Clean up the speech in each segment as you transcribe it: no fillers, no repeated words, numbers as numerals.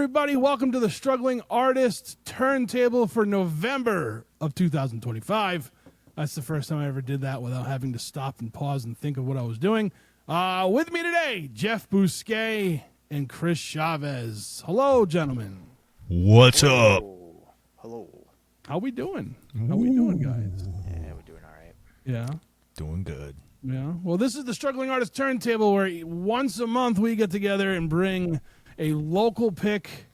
everybody. Welcome to the Struggling Artists Turntable for November of 2025. That's the first time I ever did that without having to stop and pause and think of what I was doing. With me today, Jeff Bousquet and Chris Chavez. Hello, gentlemen. What's up? Hello. How we doing? How we doing, guys? Yeah, we're doing all right. Yeah. Doing good. Yeah. Well, this is the Struggling Artists Turntable where once a month we get together and bring a local pick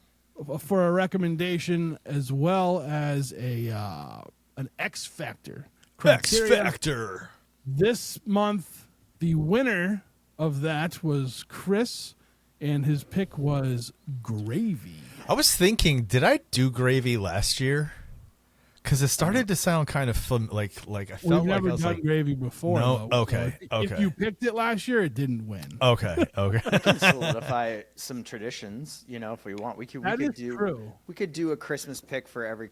for a recommendation as well as an X Factor. X Factor. This month, the winner of that was Chris, and his pick was Gravy. I was thinking, did I do Gravy last year? Because it started to sound kind of like I felt We've like never I was done like, Gravy before. No? Though. Okay, So if okay. you picked it last year, it didn't win. okay. We can solidify some traditions, if we want. We could do true. We could do a Christmas pick for every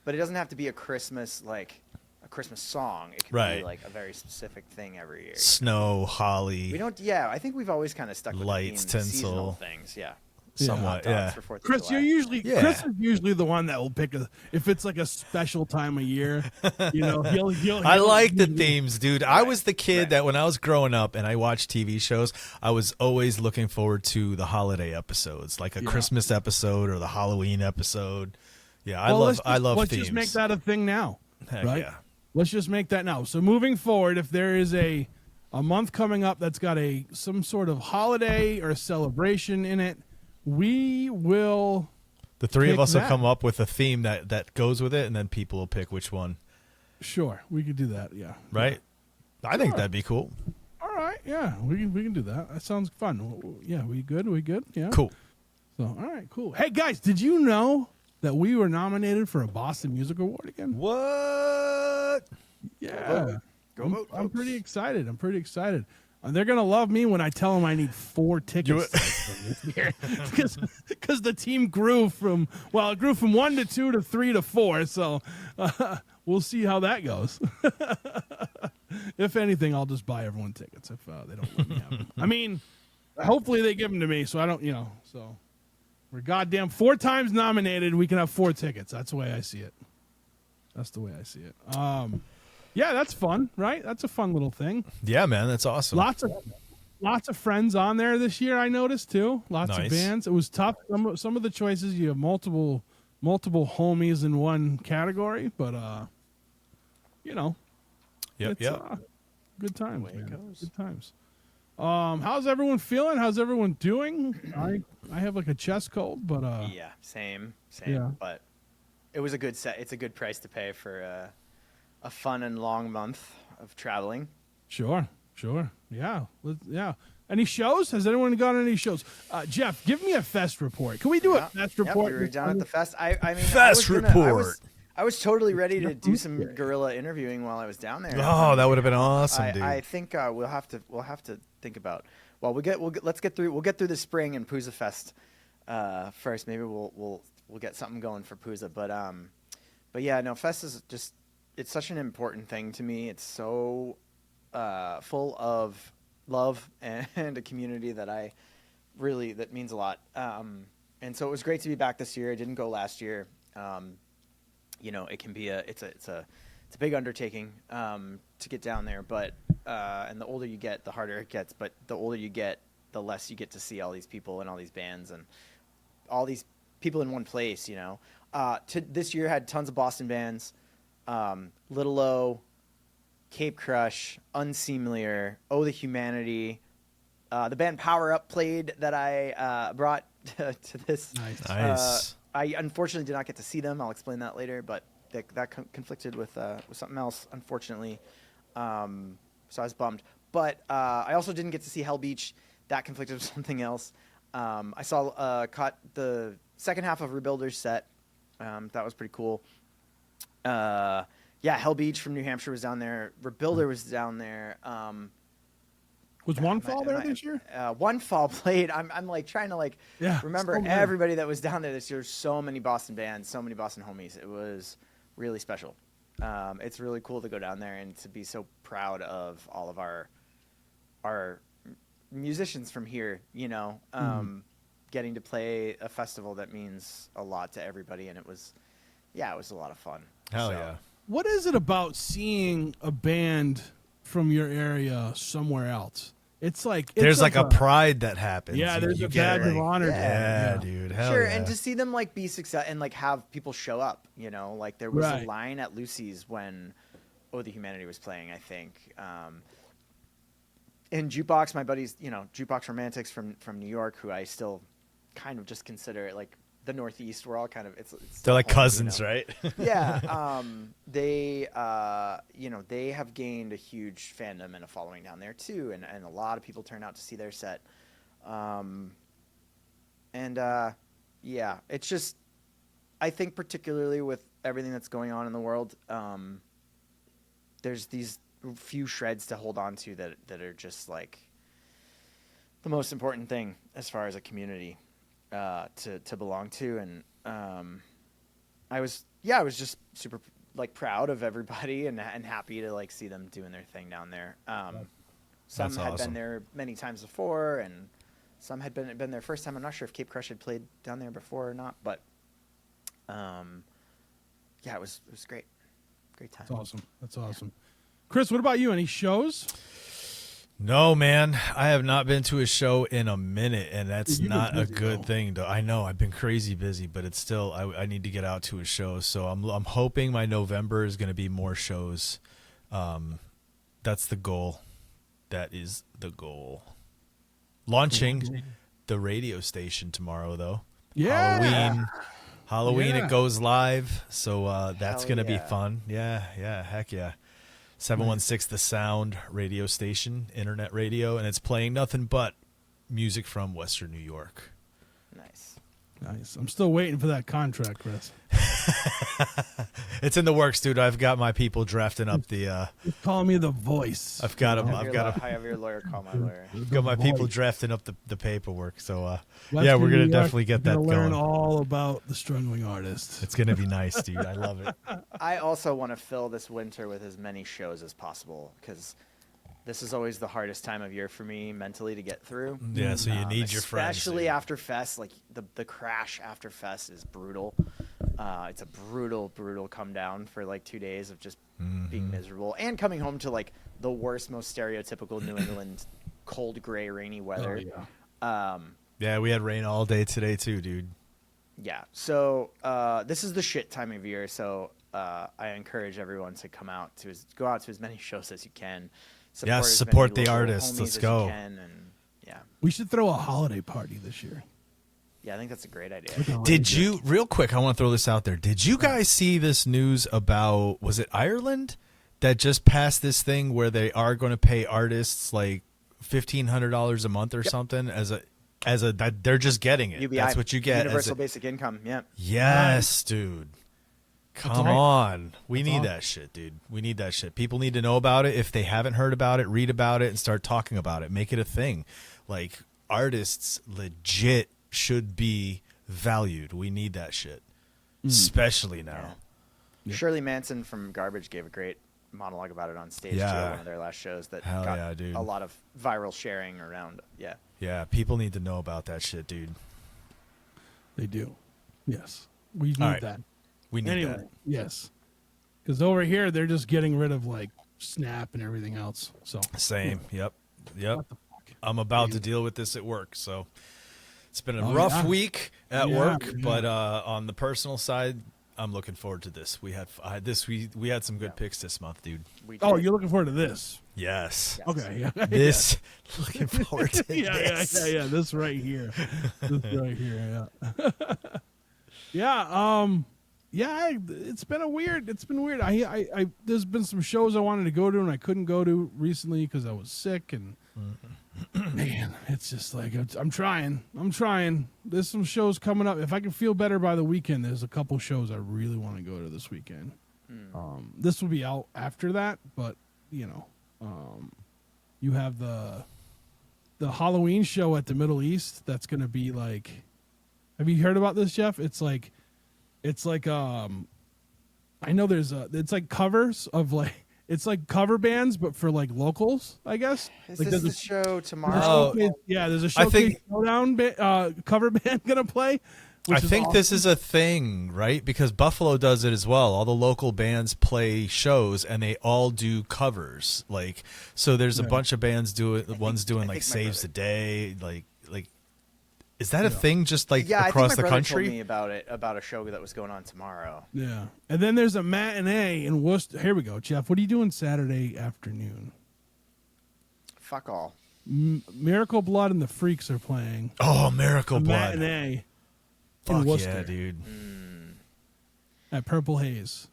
but it doesn't have to be a Christmas a Christmas song. It could Right. be like a very specific thing every year. Snow, holly, We don't. Yeah, I think we've always kind of stuck with Lights, the seasonal tinsel. things. Yeah. somewhat, Hot dogs yeah. for 4th of Chris, July. Chris is usually the one that will pick if it's like a special time of year. He'll I like the themes, dude. I was the kid that when I was growing up and I watched TV shows, I was always looking forward to the holiday episodes, like a Christmas episode or the Halloween episode. Yeah, I love Let's themes. just make that a thing now, Heck right? yeah. Let's just make that now. So moving forward, if there is a month coming up that's got some sort of holiday or celebration in it, we will. The three of pick us will that. come up with a theme that goes with it, and then people will pick which one. Sure, we could do that. Yeah. Right? I think that'd be cool. All right. Yeah, we can do that. That sounds fun. Yeah, we good? We good? Yeah. Cool. So, all right, cool. Hey guys, did you know that we were nominated for a Boston Music Award again? What? Yeah. Go vote, I'm folks. pretty excited. They're going to love me when I tell them I need 4 tickets this year. Because the team grew from 1 to 2 to 3 to 4. So we'll see how that goes. If anything, I'll just buy everyone tickets if they don't let me have them. I mean, hopefully they give them to me so I don't, so we're goddamn 4 times nominated. We can have 4 tickets. That's the way I see it. Yeah, that's fun, right? That's a fun little thing. Yeah, man, that's awesome. Lots of friends on there this year. I noticed too. Lots of Nice. bands. It was tough. Some of the choices you have multiple homies in one category, but Yep, it's yep. good times, Way it man. goes. Good times. How's everyone feeling? How's everyone doing? I have like a chest cold, but Yeah, same. Yeah. But it was a good set. It's a good price to pay for a fun and long month of traveling. Sure. Yeah. Any shows? Has anyone gone to any shows? Jeff, give me a fest report. Can we do a fest report? We were down at the fest. I mean, Fest report. I was totally ready to do some guerrilla interviewing while I was down there. Oh, that would have been awesome, dude. I think we'll have to think about. Well, let's get through the spring and Pooza Fest first. Maybe we'll get something going for Pooza. But yeah, no, Fest is just, it's such an important thing to me. It's so full of love and a community that means a lot. And so it was great to be back this year. I didn't go last year. It can be it's a big undertaking to get down there, but and the older you get, the harder it gets. But the older you get, the less you get to see all these people and all these bands and all these people in one place. This year had tons of Boston bands, Little O, Cape Crush, Unseemlier, Oh the Humanity. The band Power Up played that I brought to this. Nice. I unfortunately did not get to see them. I'll explain that later, but that conflicted with something else, unfortunately. So I was bummed. But I also didn't get to see Hell Beach. That conflicted with something else. I caught the second half of Rebuilder's set. That was pretty cool. Hell Beach from New Hampshire was down there. Rebuilder was down there. Was One Fall there this year? One Fall played. I'm like trying to remember so good. everybody that was down there this year. So many Boston bands, so many Boston homies. It was really special. It's really cool to go down there and to be so proud of all of our musicians from here. getting to play a festival that means a lot to everybody, and it was a lot of fun. Hell So, yeah. What is it about seeing a band from your area somewhere else? It's like There's like a pride that happens. Yeah, there's a get, badge of honor. Yeah, dude. Hell sure, yeah. and to see them like be success and like have people show up, like there was Right. a line at Lucy's when Oh the Humanity was playing, I think. In Jukebox, my buddies, Jukebox Romantics from New York, who I still kind of just consider it like the Northeast. We're all kind of it's They're like home, cousins, right? Yeah. They they have gained a huge fandom and a following down there too, and a lot of people turn out to see their set. It's just, I think particularly with everything that's going on in the world, there's these few shreds to hold on to that are just like the most important thing as far as a community to belong to. And I was just super like proud of everybody and happy to like see them doing their thing down there. Some That's had awesome. been there many times before, and some had been their first time. I'm not sure if Cape Crush had played down there before or not, but it was great. Great time. That's awesome. Chris, what about you? Any shows? No, man. I have not been to a show in a minute, and that's You've been not a busy, good though. thing. Though I know I've been crazy busy, but it's still I need to get out to a show. So I'm hoping my November is going to be more shows. That's the goal. That is the goal. Launching the radio station tomorrow, though. Yeah. Halloween Yeah. it goes live, so that's Hell going to be yeah. fun. Yeah, heck yeah. 716 The Sound radio station, internet radio, and it's playing nothing but music from Western New York. Nice. I'm still waiting for that contract, Chris. It's in the works, dude. I've got my people drafting up the You're calling me the voice. I've got them. Have your lawyer call my lawyer. I've got my people voice. drafting up the paperwork. So Western yeah, we're New gonna York, definitely get you're that gonna learn going. all about the struggling artist. It's gonna be nice, dude. I love it. I also want to fill this winter with as many shows as possible because this is always the hardest time of year for me mentally to get through. Yeah, so you need your friends, especially dude. after Fest. Like the crash after Fest is brutal. It's a brutal come down for like 2 days of just being miserable and coming home to like the worst, most stereotypical New England cold, gray, rainy weather. Yeah, we had rain all day today too, dude. Yeah. So this is the shit time of year. So I encourage everyone to go out to as many shows as you can. Yeah, as support many the local artists. homies Let's as go. you can, and yeah, We should throw a holiday party this year. I think that's a great idea. Did you, real quick, I want to throw this out there. Did you guys see this news about, was it Ireland that just passed this thing where they are going to pay artists like $1,500 a month or something as a that they're just getting it. UBI, That's what you get. Universal Basic Income. Yeah. Yes, dude. Come right. on. We need awesome. that shit, dude. We need that shit. People need to know about it. If they haven't heard about it, read about it and start talking about it. Make it a thing. Like, artists legit should be valued. We need that shit. Especially now. Shirley Manson from Garbage gave a great monologue about it on stage too Yeah. at one of their last shows that Hell got yeah, dude. a lot of viral sharing around. Yeah. Yeah, people need to know about that shit, dude. They do. Yes. We need All right. that. We need Anyway, that. yes. Because over here, they're just getting rid of like Snap and everything else. So Same. Yep. What the fuck? I'm about to deal with this at work, so it's been a Oh, rough yeah. week at Yeah, work, yeah. but on the personal side, I'm looking forward to this. We had we had some good picks this month, dude. Oh, you're looking forward to this? Yes. Okay. Yeah. This looking forward to this. Yeah. This right here. This right here. Yeah. It's been weird. I there's been some shows I wanted to go to and I couldn't go to recently because I was sick and man, it's just like I'm trying. There's some shows coming up. If I can feel better by the weekend, there's a couple shows I really want to go to this weekend. This will be out after that, but you you have the Halloween show at the Middle East. That's going to be like, have you heard about this, Jeff? It's like I know it's like covers of like, It's like cover bands, but for like locals, I guess. Is Like this the there's show a tomorrow? showcase, yeah, there's a I showcase think- showdown cover band gonna play. I Which is think awesome. this is a thing, right? Because Buffalo does it as well. All the local bands play shows, and they all do covers. Like, so there's a bunch of bands do it. One's doing like think my Saves brother- the Day. Like, is that a thing? Just like Yeah, across I think the my brother country? told me about it, about a show that was going on tomorrow. Yeah, and then there's a matinee in Worcester. Here we go, Jeff. What are you doing Saturday afternoon? Fuck all. Miracle Blood and the Freaks are playing. Oh, Miracle A Blood! matinee in Fuck Worcester yeah, dude! at Purple Haze.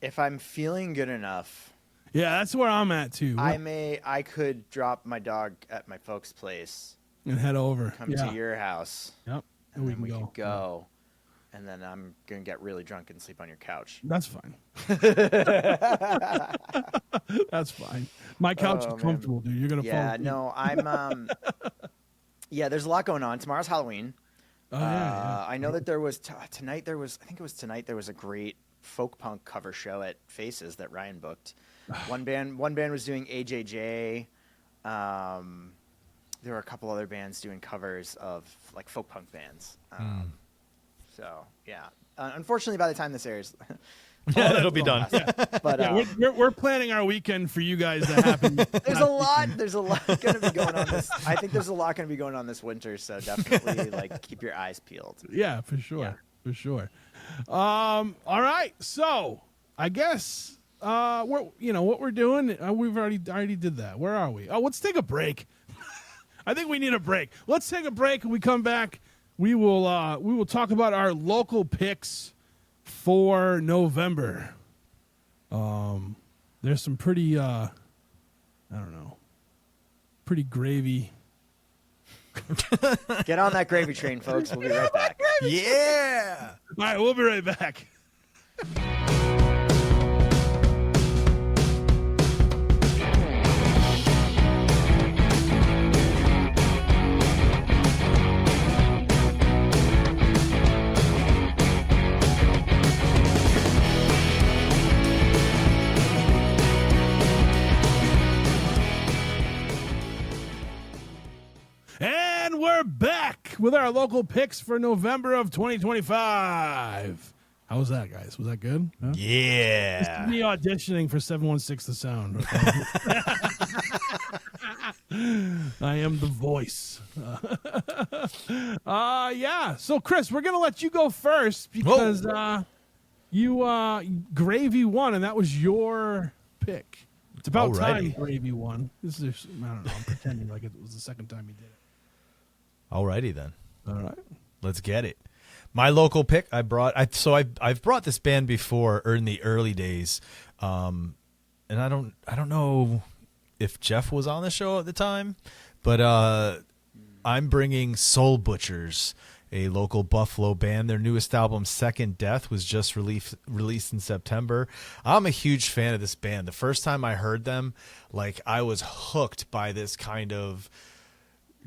If I'm feeling good enough, Yeah, that's where I'm at too. I could drop my dog at my folks' place, And head over. come yeah. to your house, Yep. and we then can we go. could go. And then I'm gonna get really drunk and sleep on your couch. That's fine. That's fine. My couch Oh, is comfortable, dude. You're gonna fall Yeah, asleep. no, I'm. Yeah, there's a lot going on. Tomorrow's Halloween. Oh, yeah. I know that there was tonight. There was, I think it was tonight. There was a great folk punk cover show at Faces that Ryan booked. One band was doing AJJ. There were a couple other bands doing covers of like folk punk bands. So yeah, unfortunately, by the time this airs, Yeah, it'll be done. but We're planning our weekend for you guys to happen. there's a lot. There's a lot going to be going on this. I think there's a lot going to be going on this winter. So definitely like keep your eyes peeled. Yeah, for sure. Yeah. For sure. All right. So I guess we're what we're doing. We've already did that. Where are we? Oh, let's take a break. I think we need a break. Let's take a break. When we come back, we will talk about our local picks for November. There's some pretty I don't know, pretty gravy. Get on that gravy train, folks. We'll be right back. Yeah. All right, we'll be right back. And we're back with our local picks for November of 2025. How was that, guys? Was that good? Huh? Yeah. Me auditioning for 716 The Sound. Okay? I am the voice. Yeah. So, Chris, we're gonna let you go first because you Gravy won, and that was your pick. It's about time Alrighty. Gravy won. This is I don't know. I'm pretending like it was the second time he did it. Alrighty then. All right. Let's get it. My local pick, I've brought this band before in the early days, and I don't know if Jeff was on the show at the time, but I'm bringing Soul Butchers, a local Buffalo band. Their newest album, Second Death, was just released in September. I'm a huge fan of this band. The first time I heard them, like I was hooked by this kind of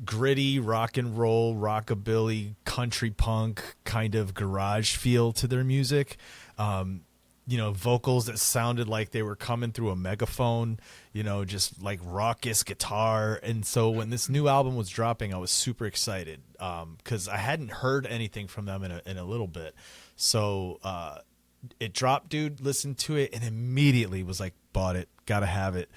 gritty rock and roll, rockabilly, country punk kind of garage feel to their music. Vocals that sounded like they were coming through a megaphone, just like raucous guitar. And so when this new album was dropping, I was super excited because I hadn't heard anything from them in a little bit. So it dropped, dude, listened to it, and immediately was like, bought it, gotta have it.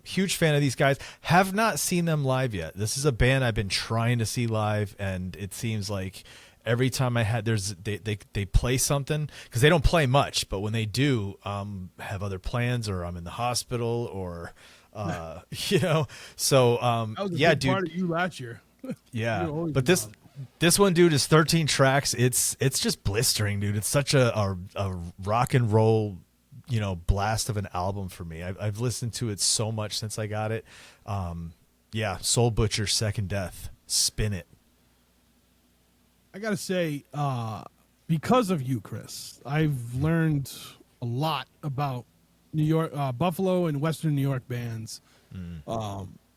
Huge fan of these guys. Have not seen them live yet. This is a band I've been trying to see live, and it seems like every time they play something, because they don't play much, but when they do, have other plans, or I'm in the hospital, or So That was a big dude. part of you last year. Yeah, You're always but this one, dude, is 13 tracks. It's just blistering, dude. It's such a rock and roll, blast of an album for me. I've listened to it so much since I got it. Soul Butcher, Second Death, spin it. I gotta say, because of you, Chris, I've learned a lot about New York, Buffalo, and Western New York bands.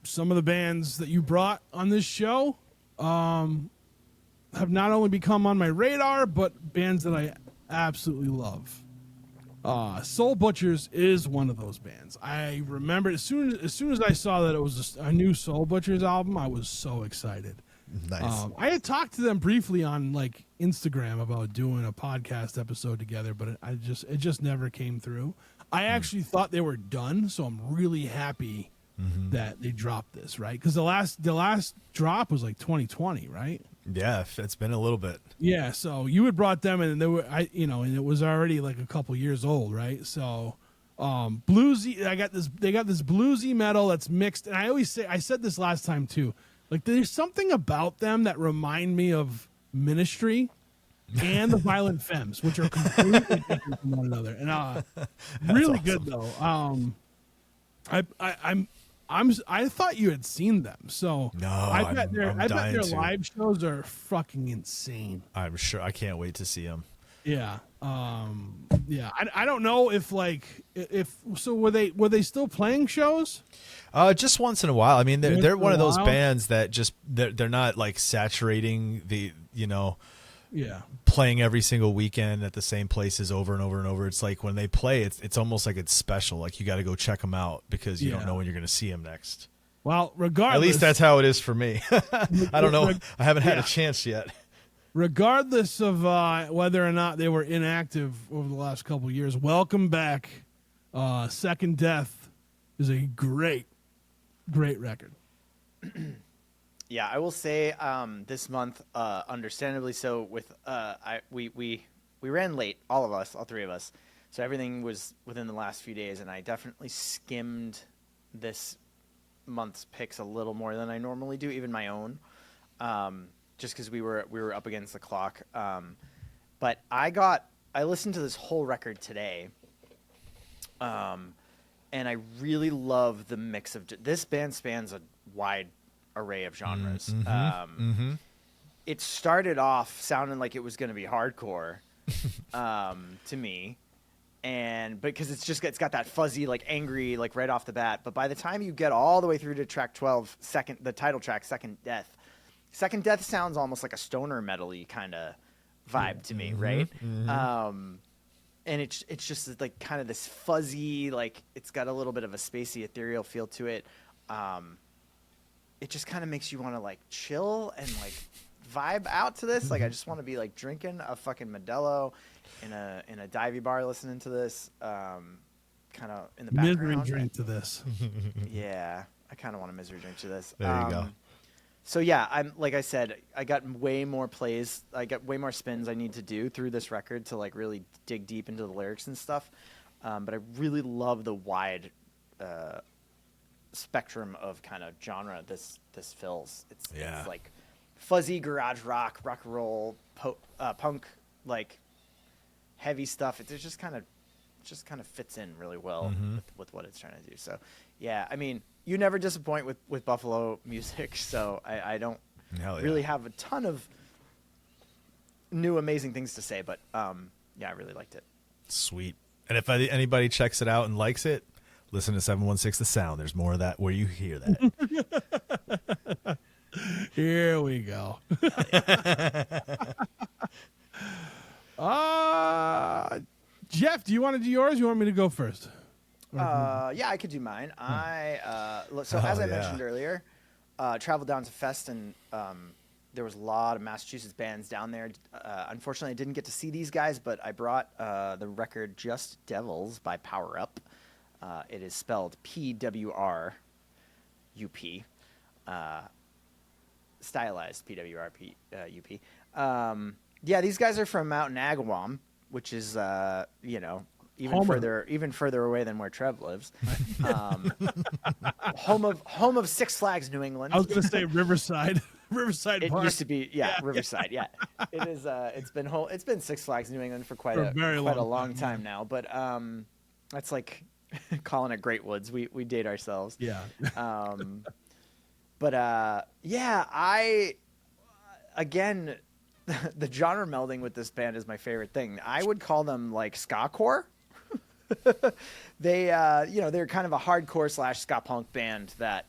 Some of the bands that you brought on this show have not only become on my radar, but bands that I absolutely love. Soul Butchers is one of those bands. I remember as soon as I saw that it was a new Soul Butchers album, I was so excited. Nice. I had talked to them briefly on like Instagram about doing a podcast episode together, but it just never came through. I actually thought they were done, so I'm really happy that they dropped this, right? Because the last drop was like 2020, right? Yeah, it's been a little bit. Yeah, so you had brought them in, and and it was already like a couple years old, right? So, bluesy. They got this bluesy metal that's mixed, and I said this last time too. Like, there's something about them that remind me of Ministry and the Violent Femmes, which are completely different from one another, and really awesome. good though. I thought you had seen them, so No, I bet their dying to. live shows are fucking insane. I'm sure. I can't wait to see them. Yeah, yeah. I don't know if were they still playing shows? Just once in a while. I mean, Once they're in one a of those while? bands that just they're not like saturating the Yeah, playing every single weekend at the same places over and over and over. It's like when they play, it's almost like it's special. Like you got to go check them out because you don't Yeah. know when you're going to see them next. well, regardless, At least that's how it is for me. I don't know. I haven't had Yeah. a chance yet. regardless of whether or not they were inactive over the last couple of years. Welcome back. Second Death is a great record. Yeah, I will say this month, understandably so, with we ran late, all three of us, so everything was within the last few days, and I definitely skimmed this month's picks a little more than I normally do, even my own, just because we were up against the clock. But I listened to this whole record today, and I really love the mix of this band spans a wide array of genres. It started off sounding like it was going to be hardcore to me, and because it's got that fuzzy, like angry, like right off the bat. But by the time you get all the way through to track 12, the title track, Second Death sounds almost like a stoner metal-y kind of vibe to me, right? And it's just like kind of this fuzzy, like it's got a little bit of a spacey, ethereal feel to it. It just kind of makes you want to like chill and like vibe out to this. Like I just want to be like drinking a fucking Modelo in a divey bar listening to this, kind of in the background. Misery drink to this. Yeah, I kind of want a misery drink to this. There you go. So yeah, I'm like I said, I got way more plays. I got way more spins I need to do through this record to like really dig deep into the lyrics and stuff. But I really love the wide spectrum of kind of genre this fills. It's like fuzzy garage rock and roll, punk, like heavy stuff. It just kind of fits in really well with what it's trying to do. So yeah, I mean, you never disappoint with Buffalo music, so I don't really have a ton of new amazing things to say, but yeah, I really liked it. Sweet. And if anybody checks it out and likes it, listen to 716 The Sound. There's more of that where you hear that. Here we go. Jeff, do you want to do yours? You want me to go first? Yeah, I could do mine. As I mentioned earlier, traveled down to Fest, and there was a lot of Massachusetts bands down there. Unfortunately, I didn't get to see these guys, but I brought the record Just Devils by Power Up. It is spelled PWRUP, stylized PWRUP. Yeah, these guys are from out in Agawam, which is even further away than where Trev lives. Home of Six Flags New England. I was going to say Riverside. Riverside It Park. used to be, Riverside. Yeah, it is. It's been Six Flags New England for quite a long time now. But that's like calling it Great Woods. We date ourselves. Yeah. Again, the genre melding with this band is my favorite thing. I would call them like ska-core. They're kind of a hardcore / ska punk band that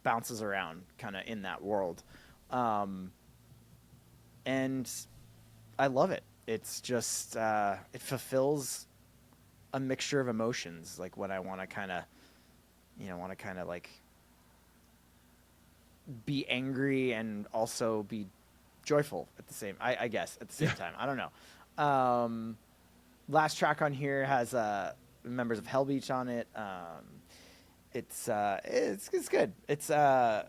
bounces around kind of in that world. And I love it. It's just, it fulfills a mixture of emotions, like when I want to kind of like be angry and also be joyful at the same, I guess at the same time. I don't know. Last track on here has members of Hell Beach on it. It's good. It's an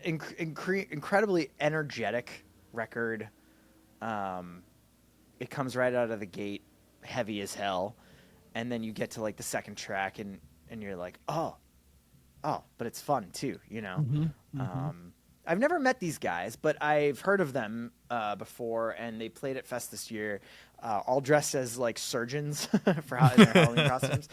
incredibly energetic record. It comes right out of the gate heavy as hell, and then you get to like the second track and you're like, oh, but it's fun too, you know. I've never met these guys, but I've heard of them before, and they played at Fest this year, all dressed as like surgeons for in their Halloween costumes,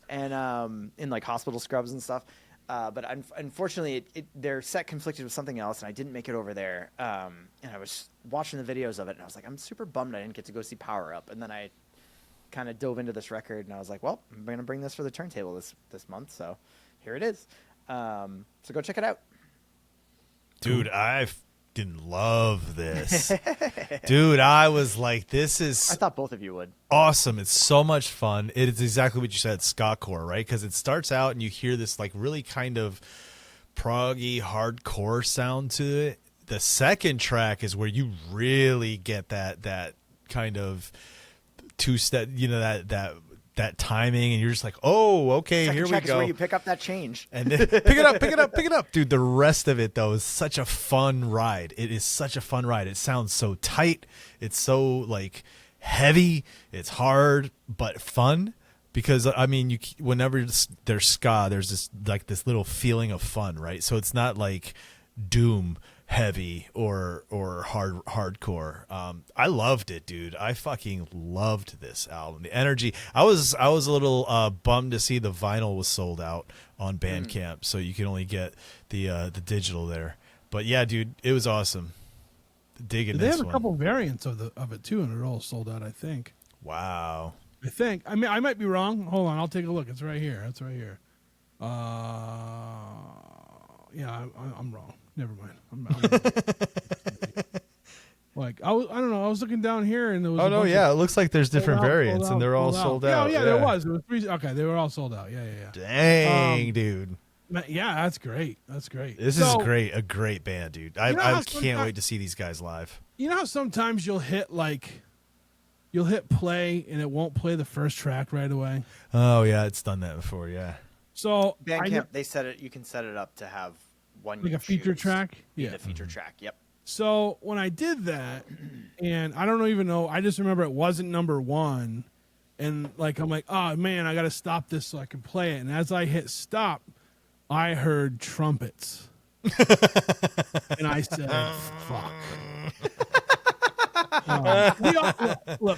and in like hospital scrubs and stuff. But unfortunately, their set conflicted with something else, and I didn't make it over there. And I was watching the videos of it, and I was like, I'm super bummed I didn't get to go see Power Up. And then I kind of dove into this record, and I was like, well, I'm going to bring this for the turntable this month, so here it is. So go check it out. Dude, I didn't love this. Dude, I was like, this is I thought both of you would. awesome. It's so much fun. It is exactly what you said, ska-core, right? Because it starts out and you hear this like really kind of proggy hardcore sound to it. The second track is where you really get that kind of two-step, you know, that timing, and you're just like, oh, okay, Second here we track is go. where you pick up that change. And then pick it up. Dude, the rest of it, though, is such a fun ride. It is such a fun ride. It sounds so tight. It's so, like, heavy. It's hard, but fun. Because, I mean, whenever there's ska, there's this little feeling of fun, right? So it's not, like, doom heavy or hardcore. I loved it, dude. I fucking loved this album. The energy. I was a little bummed to see the vinyl was sold out on Bandcamp, so you can only get the digital there. But yeah, dude, it was awesome. Digging They this have a one. couple variants of it too, and they're all sold out, I think. Wow. I think. I mean, I might be wrong. Hold on, I'll take a look. It's right here. It's right here. Yeah, I'm wrong. Never mind. I'm like I don't know. I was looking down here and there was. Oh no, yeah. It looks like there's different variants, and they're all sold out. Yeah, there was. It was three. Okay, they were all sold out. Yeah. Dang, dude. Yeah, that's great. That's great. This is great. A great band, dude. I can't wait to see these guys live. You know how sometimes you'll hit play and it won't play the first track right away. Oh yeah, it's done that before. Yeah. So Bandcamp, they set it. You can set it up to have one like a feature track. Yeah, the feature track. Yep. So when I did that, and I don't even know, I just remember it wasn't number one, and like I'm like, oh man, I got to stop this so I can play it. And as I hit stop, I heard trumpets, and I said, "Fuck."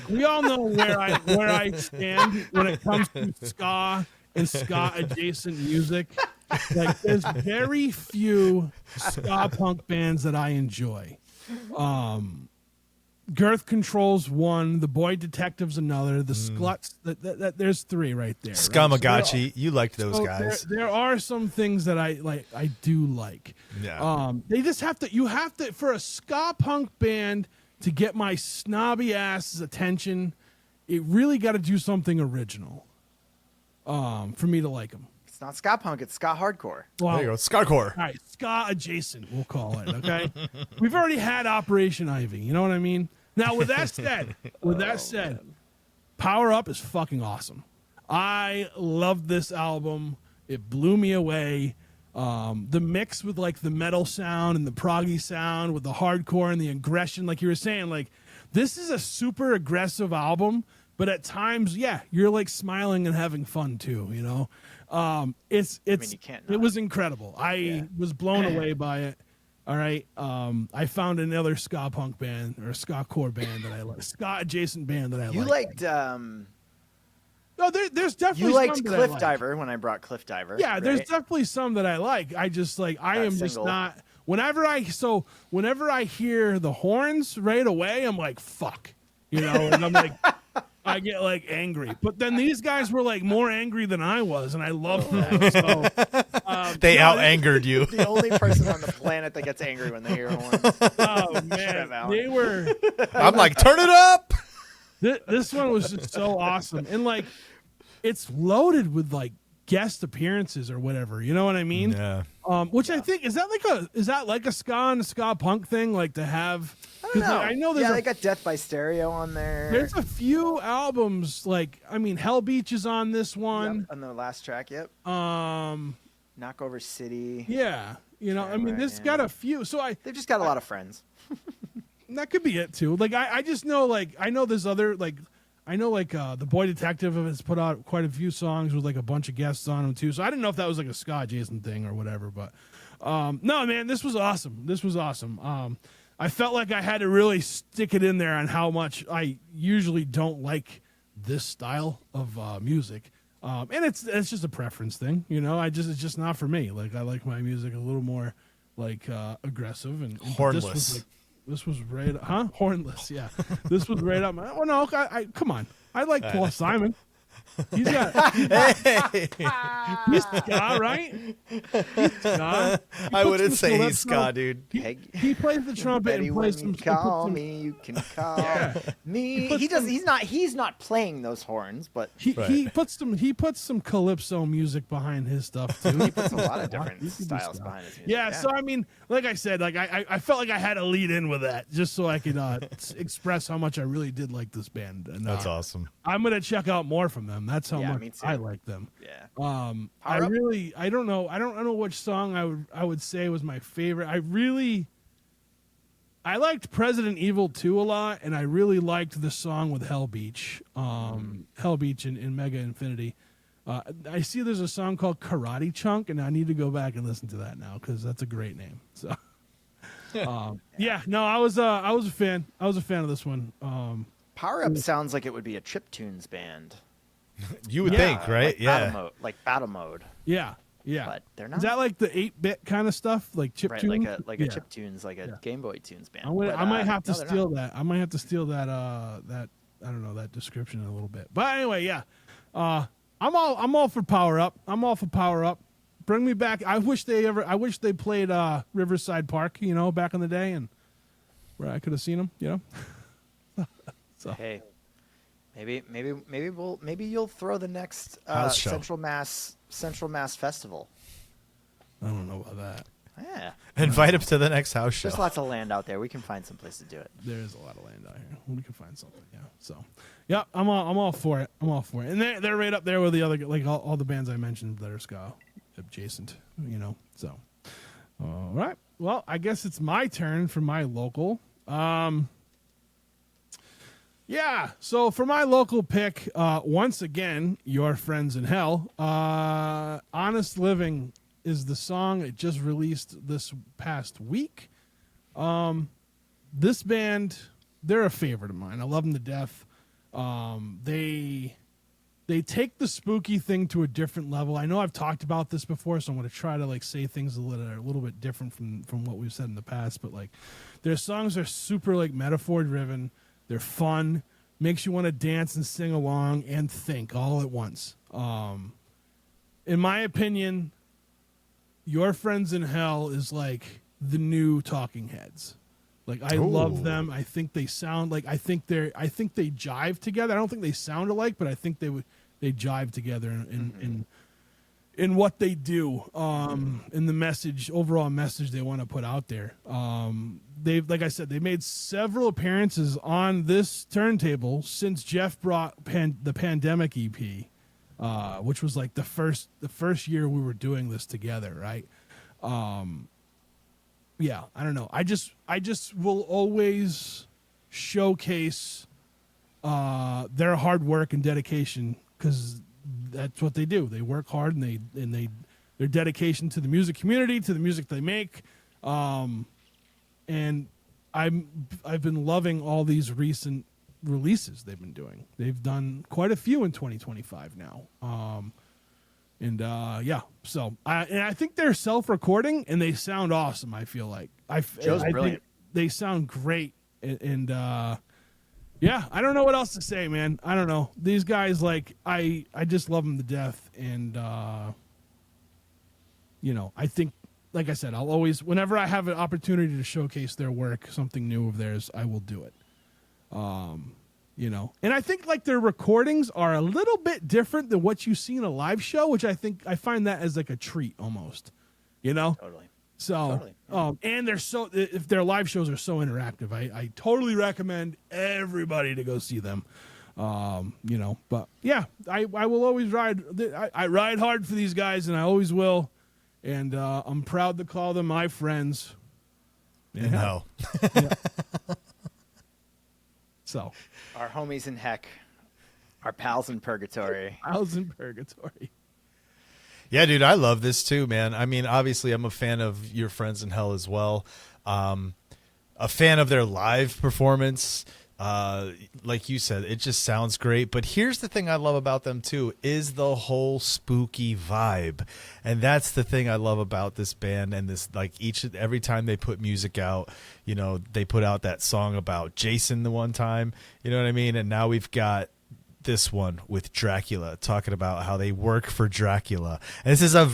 We all know where I stand when it comes to ska and ska adjacent music. Like, there's very few ska punk bands that I enjoy. Girth Control's one, the Boy Detective's another, the Skluts. There's three right there. Skamagachi, right? you liked those guys. There are some things that I like. I do like. Yeah. They just have to. You have to, for a ska punk band to get my snobby ass's attention. It really got to do something original. For me to like them. It's not ska punk. It's ska hardcore. Well, There you go. Ska-core. all right, ska adjacent, we'll call it. Okay, we've already had Operation Ivy. You know what I mean? Now, with that said, Power Up is fucking awesome. I love this album. It blew me away. The mix with like the metal sound and the proggy sound with the hardcore and the aggression, like you were saying, like this is a super aggressive album. But at times, yeah, you're like smiling and having fun too, you know. You can't not. It was incredible. I was blown away by it. All right. I found another ska punk band or ska core band that I like, ska adjacent band that I like. You liked. No, there's definitely. You liked some that Cliff I like. Diver when I brought Cliff Diver. Yeah, right? there's definitely some that I like. I just like I am just not. Whenever I hear the horns right away, I'm like fuck, you know, and I'm like. I get like angry, but then these guys were like more angry than I was, and I love that. So, they out-angered you. The only person on the planet that gets angry when they hear horns. Oh man, they were. I'm like, turn it up. This one was just so awesome, and like it's loaded with like guest appearances or whatever. You know what I mean? Yeah. Which I think is that like a ska and a ska punk thing, like to have. I don't know. I know there's they got Death by Stereo on there. there's a few albums like Hell Beach is on this one. Yep, on the last track. Yep. Um, Knockover City. Yeah, this yeah. got a few. So They've just got a lot of friends. that could be it too. Like I just know I know there's other the Boy Detective has put out quite a few songs with like a bunch of guests on them too. So I didn't know if that was like a ska Jason thing or whatever. But no, man, this was awesome. This was awesome. I felt like I had to really stick it in there on how much I usually don't like this style of music. And it's just a preference thing, it's just not for me. Like I like my music a little more like aggressive and Hornless. This was right, huh? Hornless, yeah. This was right up my. Oh no, I come on. I like Paul Simon. He's got. He's ska, right? He's ska. I wouldn't say he's ska, dude. He plays the trumpet Betty, and plays when some. you call me, you can call me. He's not playing those horns, but He puts some calypso music behind his stuff too. he puts a lot of different styles behind his music. Yeah, so I mean, like I said, like I felt like I had to lead in with that just so I could express how much I really did like this band. And That's awesome. I'm gonna check out more from them. That's how me much too. I like them. Yeah. I don't know which song I would say was my favorite. I liked President Evil 2 a lot, and I really liked the song with Hell Beach. Hell Beach in Mega Infinity. I see there's a song called Karate Chunk, and I need to go back and listen to that now because that's a great name. So, I was a fan. I was a fan of this one. Power Up sounds like it would be a chiptunes band. You would think, right? Like battle mode. Yeah. But they're not. Is that like the 8-bit kind of stuff, like chip right, tunes? like a chiptunes, like a Game Boy Tunes band. I might have to steal that. I might have to steal that. That I don't know that description a little bit. But anyway, yeah. I'm all for Power Up. I'm all for Power Up. Bring me back. I wish they played Riverside Park, back in the day, and where I could have seen them, So hey, maybe you'll throw the next House show. Central Mass Festival. I don't know about that. Yeah. Invite him to the next house show. There's lots of land out there. We can find some place to do it. There is a lot of land out here. We can find something. Yeah. So, yeah, I'm all for it. I'm all for it. And they're right up there with the other, like all the bands I mentioned that are ska adjacent. So, all right. Well, I guess it's my turn for my local. Yeah. So for my local pick, once again, Your Friends in Hell. Honest Living is the song. It just released this past week. This band, they're a favorite of mine. I love them to death. They take the spooky thing to a different level. I know I've talked about this before, so I'm going to try to say things a little bit different from what we've said in the past. But their songs are super metaphor driven. They're fun, makes you want to dance and sing along and think all at once. In my opinion, Your Friends in Hell is like the new Talking Heads. I love them. I think they sound I think they jive together. I don't think they sound alike, but I think they jive together in what they do, in the overall message they want to put out there. They've, like I said, they made several appearances on this turntable since Jeff brought the Pandemic EP, which was the first year we were doing this together, right? Yeah, I don't know. I just will always showcase their hard work and dedication because that's what they do. They work hard and their dedication to the music community, to the music they make. And I've been loving all these recent releases they've been doing. They've done quite a few in 2025 now. So I think they're self-recording and they sound awesome. I feel like Joe's brilliant. They sound great, and yeah, I don't know what else to say, man. I don't know. These guys, I just love them to death, and I think, like I said, I'll always, whenever I have an opportunity to showcase their work, something new of theirs, I will do it. And I think like their recordings are a little bit different than what you see in a live show, which I find that as like a treat almost, Totally. So, Totally, yeah. and if their live shows are so interactive, I totally recommend everybody to go see them. But yeah, I will always ride. I ride hard for these guys, and I always will. And I'm proud to call them my friends. Yeah. No. Yeah. So, Our homies in heck, our pals in purgatory. Pals in purgatory. Yeah, dude, I love this too, man. I mean, obviously, I'm a fan of Your Friends in Hell as well. A fan of their live performance. Like you said, it just sounds great. But here's the thing I love about them too, is the whole spooky vibe. And that's the thing I love about this band. And this, like, every time they put music out, they put out that song about Jason the one time, you know what I mean? And now we've got this one with Dracula, talking about how they work for Dracula. And this is and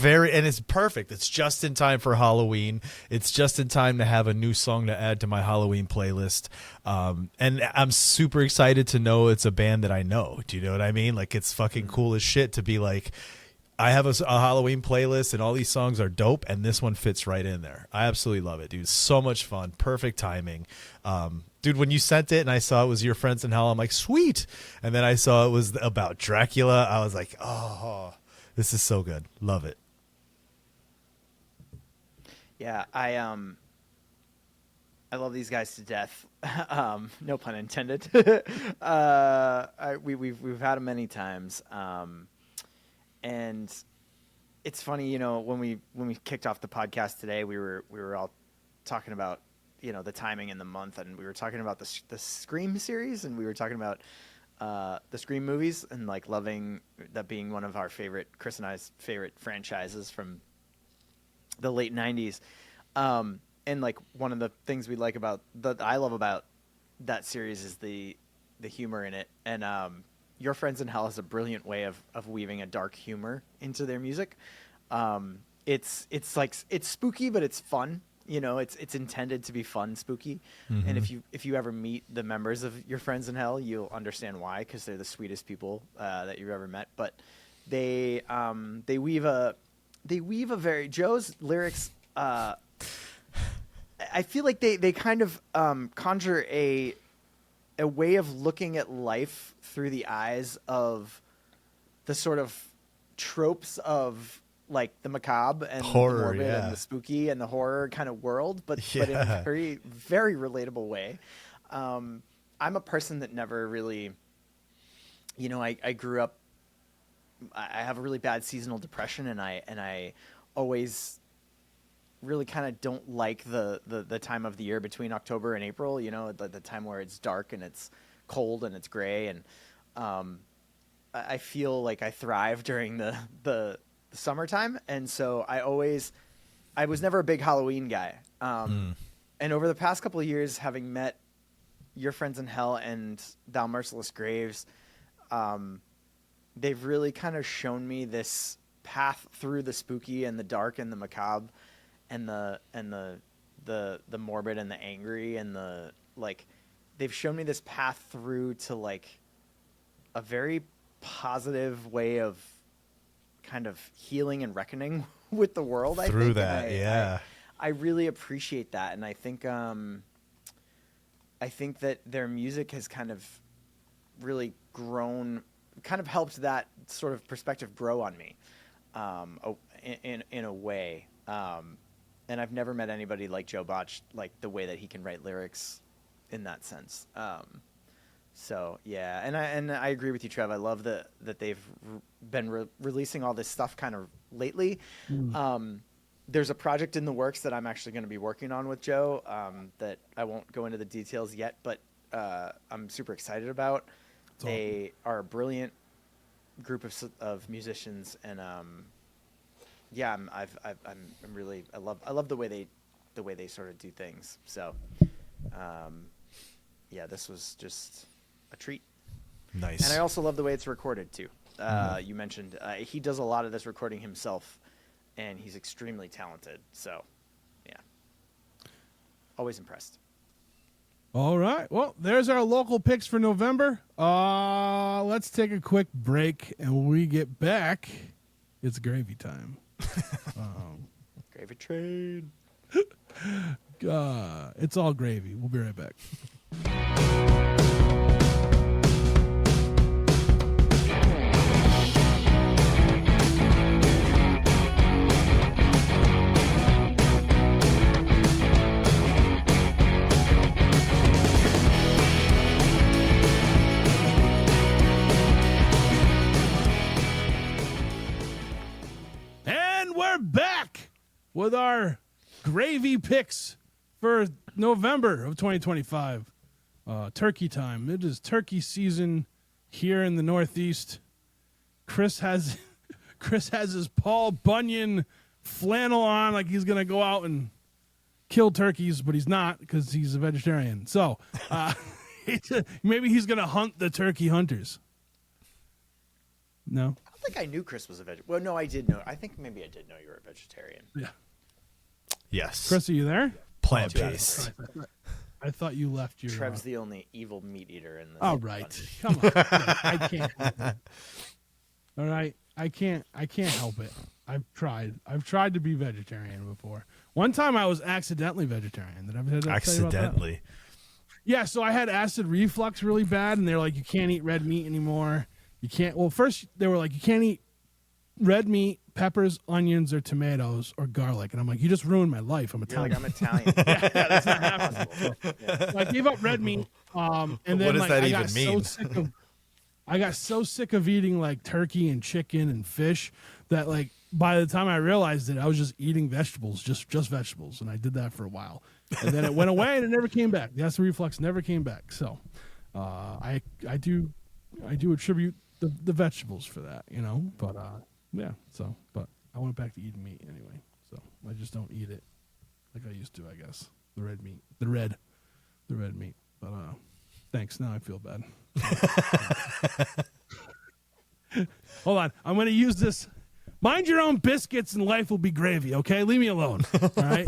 it's perfect. It's just in time for Halloween. It's just in time to have a new song to add to my Halloween playlist. And I'm super excited to know it's a band that I know. Do you know what I mean? Like, it's fucking cool as shit to be like, I have a Halloween playlist and all these songs are dope, and this one fits right in there. I absolutely love it, dude. So much fun. Perfect timing. Dude, when you sent it and I saw it was Your Friends in Hell, I'm like, sweet. And then I saw it was about Dracula. I was like, oh, this is so good. Love it. Yeah, I love these guys to death. No pun intended. We've had them many times. And it's funny, when we kicked off the podcast today, we were all talking about, the timing in the month, and we were talking about the Scream series, and we were talking about the Scream movies, and like loving that being one of our Chris and I's favorite franchises from the late 90s. And like one of the things we like that I love about that series is the humor in it. And Your Friends in Hell has a brilliant way of weaving a dark humor into their music. It's spooky, but it's fun. It's intended to be fun, spooky. Mm-hmm. And if you ever meet the members of Your Friends in Hell, you'll understand why, because they're the sweetest people that you've ever met. But they weave a very Joe's lyrics. I feel like they kind of conjure a way of looking at life through the eyes of the sort of tropes of like the macabre and horror, the morbid yeah. and the spooky and the horror kind of world, but in a very, very relatable way. I'm a person that never really, I grew up, I have a really bad seasonal depression, and I always really kind of don't like the time of the year between October and April, the time where it's dark and it's cold and it's gray. And I feel like I thrive during the summertime. And so I was never a big Halloween guy. And over the past couple of years, having met Your Friends in Hell and Thou Merciless Graves, they've really kind of shown me this path through the spooky and the dark and the macabre and the morbid and the angry and the, like, they've shown me this path through to like a very positive way of kind of healing and reckoning with the world. Through that, yeah. I really appreciate that, and I think that their music has kind of really grown, kind of helped that sort of perspective grow on me, in a way. And I've never met anybody like Joe Botch, like the way that he can write lyrics in that sense. So yeah, and I agree with you, Trev. I love that they've been releasing all this stuff kind of lately. There's a project in the works that I'm actually going to be working on with Joe, that I won't go into the details yet, but I'm super excited about. They are a brilliant group of musicians, and yeah, I love the way they sort of do things. So yeah, this was just a treat. Nice. And I also love the way it's recorded too. You mentioned he does a lot of this recording himself, and he's extremely talented. So yeah, always impressed. All right. Well, there's our local picks for November. Let's take a quick break, and when we get back, it's gravy time. Gravy train. It's all gravy. We'll be right back. And we're back with our gravy picks for November of 2025. Turkey time. It is turkey season here in the Northeast. Chris has his Paul Bunyan flannel on like he's going to go out and kill turkeys, but he's not because he's a vegetarian. So maybe he's going to hunt the turkey hunters. No? I don't think I knew Chris was a vegetarian. Well, no, I did know. I think maybe I did know you were a vegetarian. Yeah. Yes. Chris, are you there? Plant-based. I thought you left your... Trev's the only evil meat eater in this. All right. Come on. I can't help it. All right. I can't help it. I've tried to be vegetarian before. One time I was accidentally vegetarian. Did I ever tell you about that? Accidentally. Yeah, so I had acid reflux really bad, and they're like, you can't eat red meat anymore. You can't... Well, first they were like, you can't eat red meat, peppers, onions, or tomatoes, or garlic. And I'm like, you just ruined my life. I'm You're Italian. like, I'm Italian. Yeah, that's not happening. So I gave up red meat, and then What does like that I even got mean? I got so sick of eating like turkey and chicken and fish that like by the time I realized it, I was just eating vegetables, just vegetables, and I did that for a while, and then it went away and it never came back. The acid reflux never came back. So I do attribute the vegetables for that, you know. But yeah. So but I went back to eating meat anyway. So I just don't eat it like I used to, I guess. The red meat. The red meat. But thanks. Now I feel bad. Hold on. I'm going to use this. Mind your own biscuits and life will be gravy, okay? Leave me alone. All right?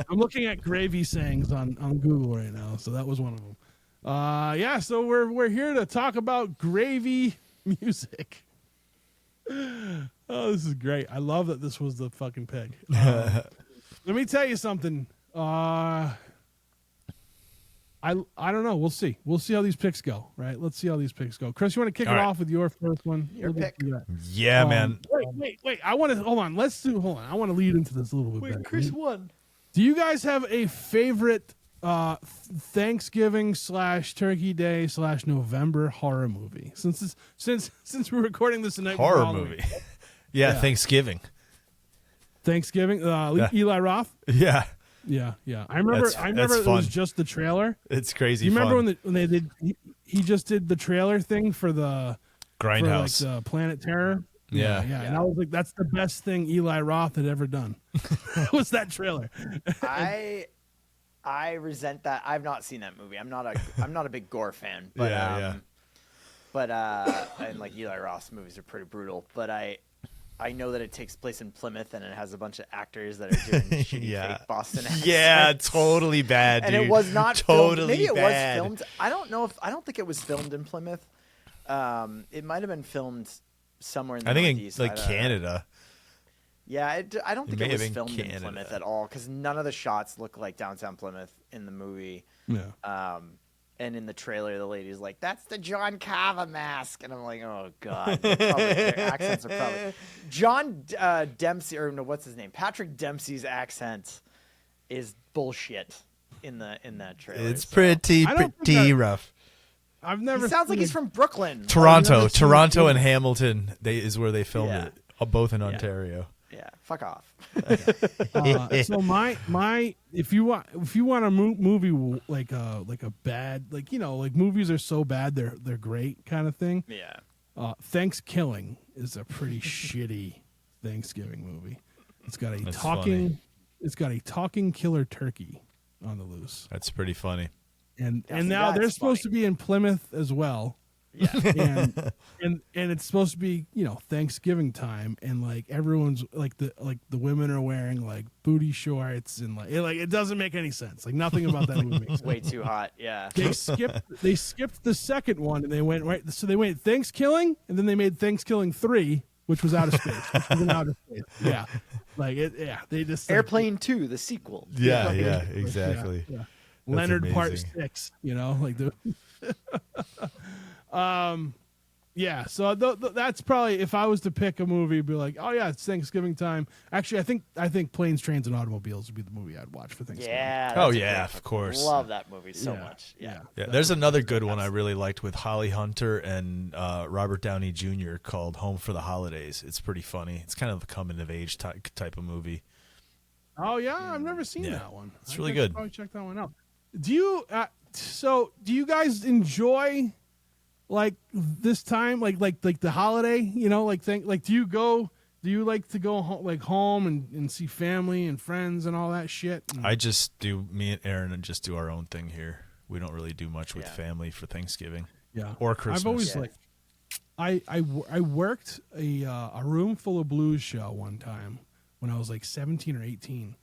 I'm looking at gravy sayings on Google right now, so that was one of them. Yeah, so we're here to talk about gravy music. Oh, this is great. I love that this was the fucking pig. Let me tell you something. I don't know. We'll see. We'll see how these picks go, right? Let's see how these picks go. Chris, you want to kick All it right. off with your first one? Your pick. Yeah, man. Wait. I want to hold on. I want to lead into this a little bit. better. Chris won. Do you guys have a favorite Thanksgiving / Turkey Day / November horror movie? Since we're recording this tonight, Horror movie. Yeah, Thanksgiving. Thanksgiving. Eli Roth. Yeah. Yeah. I remember. That's It fun. was just the trailer. It's crazy. You remember fun. when they did? He just did the trailer thing for the Grindhouse. for like the Planet Terror. Yeah. And I was like, that's the best thing Eli Roth had ever done. Was that trailer? I resent that. I've not seen that movie. I'm not a big gore fan. But But and like Eli Roth's movies are pretty brutal. But I know that it takes place in Plymouth and it has a bunch of actors that are doing shitty fake Boston accents. Yeah, totally bad, dude. And it was not totally filmed. Maybe it bad. was filmed. I don't think it was filmed in Plymouth. It might have been filmed somewhere in the I think in Northeast. like I don't know. Canada. Yeah, I don't think may it have was been filmed in Canada. Plymouth at all because none of the shots look like downtown Plymouth in the movie. Yeah. And in the trailer, the lady's like, "That's the John Cava mask," and I'm like, "Oh God!" Their accents are probably John Dempsey, or no, what's his name? Patrick Dempsey's accent is bullshit in that trailer. It's so. pretty I- rough. I've never. He sounds like seen he's from Brooklyn. Toronto never seen and it. Hamilton is where they filmed Yeah. it. Both in Ontario. Yeah, fuck off. So my if you want a movie like a bad, like, you know, like movies are so bad they're great kind of thing. Yeah. Thanksgiving is a pretty shitty Thanksgiving movie. It's got a That's talking funny. it's got a talking killer turkey on the loose. That's pretty funny. And That's- now they're that's supposed funny. to be in Plymouth as well. Yeah. and it's supposed to be, you know, Thanksgiving time, and like everyone's like the women are wearing like booty shorts, and like it doesn't make any sense. Like nothing about that movie makes sense. Way too hot. Yeah. They skipped the second one, and they went right. So they went Thanksgiving, and then they made Thanksgiving 3, which was out of space. Which was in outer space. Yeah, like it. Yeah, they just Airplane 2, the sequel. Yeah, exactly. Yeah. Leonard Part amazing. 6. You know, like the. Yeah, so that's probably, if I was to pick a movie, it'd be like, oh yeah, it's Thanksgiving time. Actually, I think Planes, Trains, and Automobiles would be the movie I'd watch for Thanksgiving. Yeah. Oh that's a yeah, great- of course. Love that movie so much. Yeah. Yeah, there's another good one I really liked with Holly Hunter and Robert Downey Jr. called Home for the Holidays. It's pretty funny. It's kind of a coming of age type of movie. Oh yeah, I've never seen Yeah, that one. it's really I good. Probably check that one out. Do you? Do you guys enjoy like this time, like the holiday? You know, like do you like to go home and see family and friends and all that shit? I just do, me and Aaron and just do our own thing here. We don't really do much with Yeah. family for Thanksgiving. Yeah, Or Christmas. I've always Yeah. I worked a room full of blues show one time when I was like 17 or 18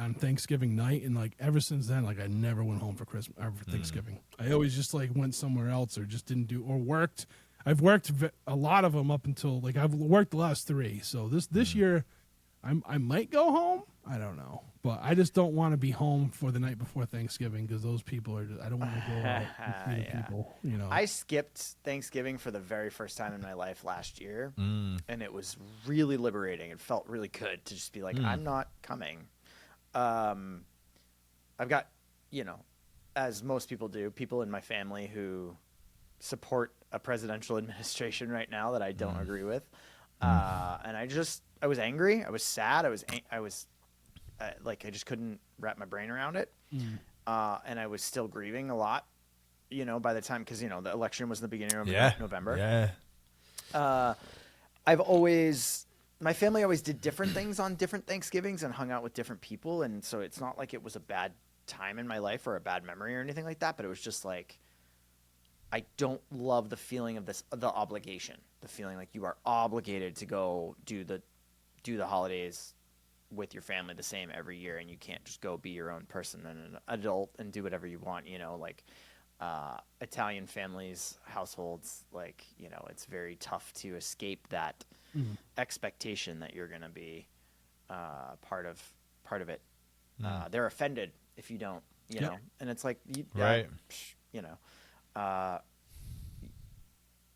on Thanksgiving night, and like ever since then, like I never went home for Christmas or for Thanksgiving. I always just like went somewhere else or just didn't do or worked. I've worked a lot of them up until like I've worked the last 3. So this year, I might go home. I don't know, but I just don't want to be home for the night before Thanksgiving because those people are. I don't want to go out and see the Yeah. people. You know, I skipped Thanksgiving for the very first time in my life last year, and it was really liberating. It felt really good to just be like, I'm not coming. I've got, you know, as most people do, people in my family who support a presidential administration right now that I don't agree with, and I was angry. I was sad. I was like I just couldn't wrap my brain around it, and I was still grieving a lot. You know, by the time, because you know the election was in the beginning of November. Yeah. My family always did different things on different Thanksgivings and hung out with different people, and so it's not like it was a bad time in my life or a bad memory or anything like that. But it was just like I don't love the feeling of the obligation, the feeling like you are obligated to go do the holidays with your family the same every year, and you can't just go be your own person and an adult and do whatever you want. You know, like Italian families, households, like, you know, it's very tough to escape that expectation that you're going to be part of it. They're offended if you don't, you know, and it's like, Right. You know,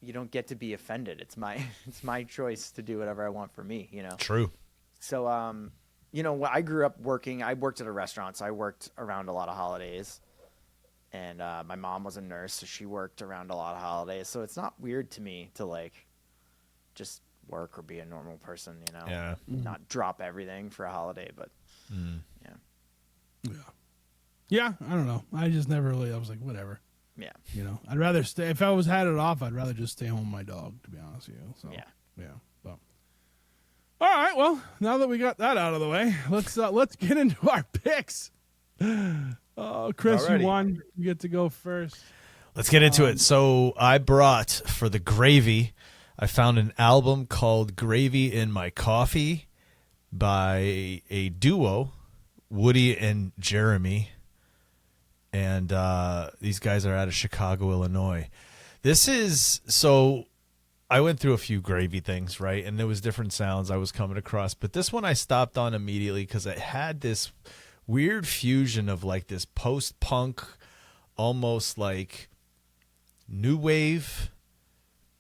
you don't get to be offended. It's my choice to do whatever I want for me, you know? True. So, you know, I grew up working, I worked at a restaurant, so I worked around a lot of holidays. And my mom was a nurse, so she worked around a lot of holidays. So it's not weird to me to like just work or be a normal person, you know? Yeah. Not drop everything for a holiday, but yeah. I don't know. I just never really. I was like, whatever. yeah. You know, I'd rather stay. If I had it off, I'd rather just stay home with my dog. To be honest with you. So yeah. But all right. Well, now that we got that out of the way, let's get into our picks. Oh, Chris, Alrighty. you won. You get to go first. Let's get into it. So I brought for the gravy, I found an album called Gravy in My Coffee by a duo, Woody and Jeremy. And these guys are out of Chicago, Illinois. So I went through a few gravy things, right? And there was different sounds I was coming across. But this one I stopped on immediately because it had this weird fusion of like this post-punk, almost like new wave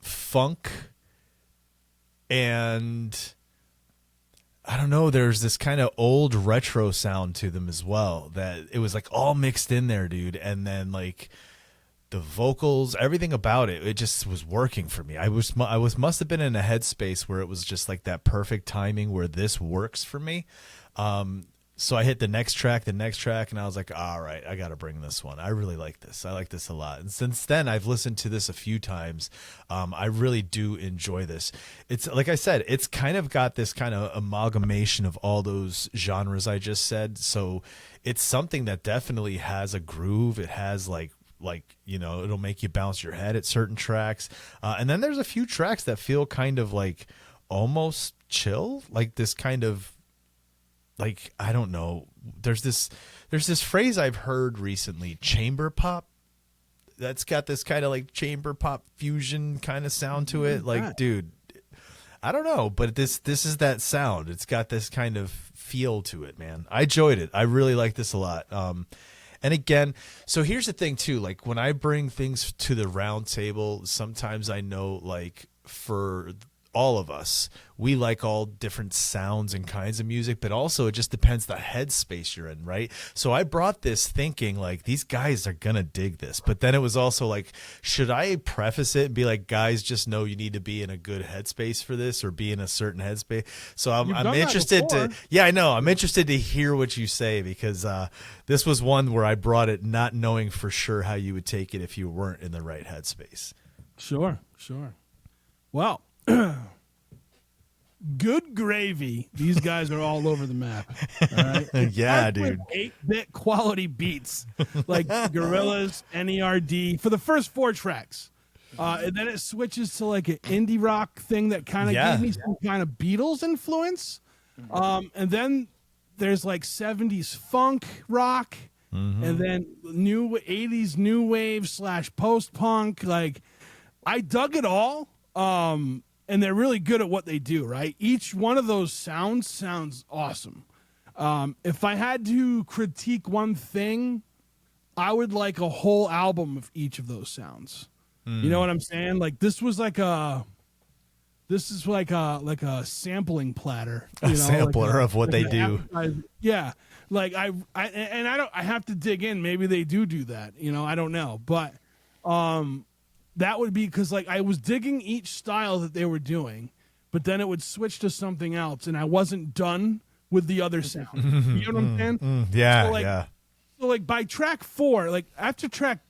funk, and I don't know, there's this kind of old retro sound to them as well, that it was like all mixed in there, dude. And then like the vocals, everything about it just was working for me. I must have been in a headspace where it was just like that perfect timing where this works for me. So I hit the next track, and I was like, all right, I got to bring this one. I really like this. I like this a lot. And since then, I've listened to this a few times. I really do enjoy this. It's like I said, it's kind of got this kind of amalgamation of all those genres I just said. So it's something that definitely has a groove. It has like like, you know, it'll make you bounce your head at certain tracks. And then there's a few tracks that feel kind of like almost chill, like this kind of like, I don't know. There's this phrase I've heard recently, chamber pop. That's got this kind of like chamber pop fusion kind of sound to it. Like, dude, I don't know, but this is that sound. It's got this kind of feel to it, man. I enjoyed it. I really like this a lot. And again, so here's the thing too, like when I bring things to the round table, sometimes I know like for all of us, we like all different sounds and kinds of music, but also it just depends the headspace you're in, right? So I brought this thinking like these guys are gonna dig this, but then it was also like, should I preface it and be like, guys, just know you need to be in a good headspace for this, or be in a certain headspace. So I'm interested to, yeah, I know, I'm interested to hear what you say, because this was one where I brought it not knowing for sure how you would take it if you weren't in the right headspace. Sure. Well. Good gravy. These guys are all over the map. All right? Yeah, dude. 8-bit quality beats like Gorillaz, NERD for the first 4 tracks. And then it switches to like an indie rock thing that kind of gave me some kind of Beatles influence. And then there's like 70s funk rock, and then new 80s new wave / post punk. Like, I dug it all. And they're really good at what they do, right? Each one of those sounds awesome. If I had to critique one thing, I would like a whole album of each of those sounds. You know what I'm saying? Like this is like a sampling platter. You know, sampler like of what they do. Yeah. Like I have to dig in. Maybe they do that. You know, I don't know. But that would be because like I was digging each style that they were doing, but then it would switch to something else, and I wasn't done with the other sound. You know what I'm saying? Yeah, So like by track 4, like after track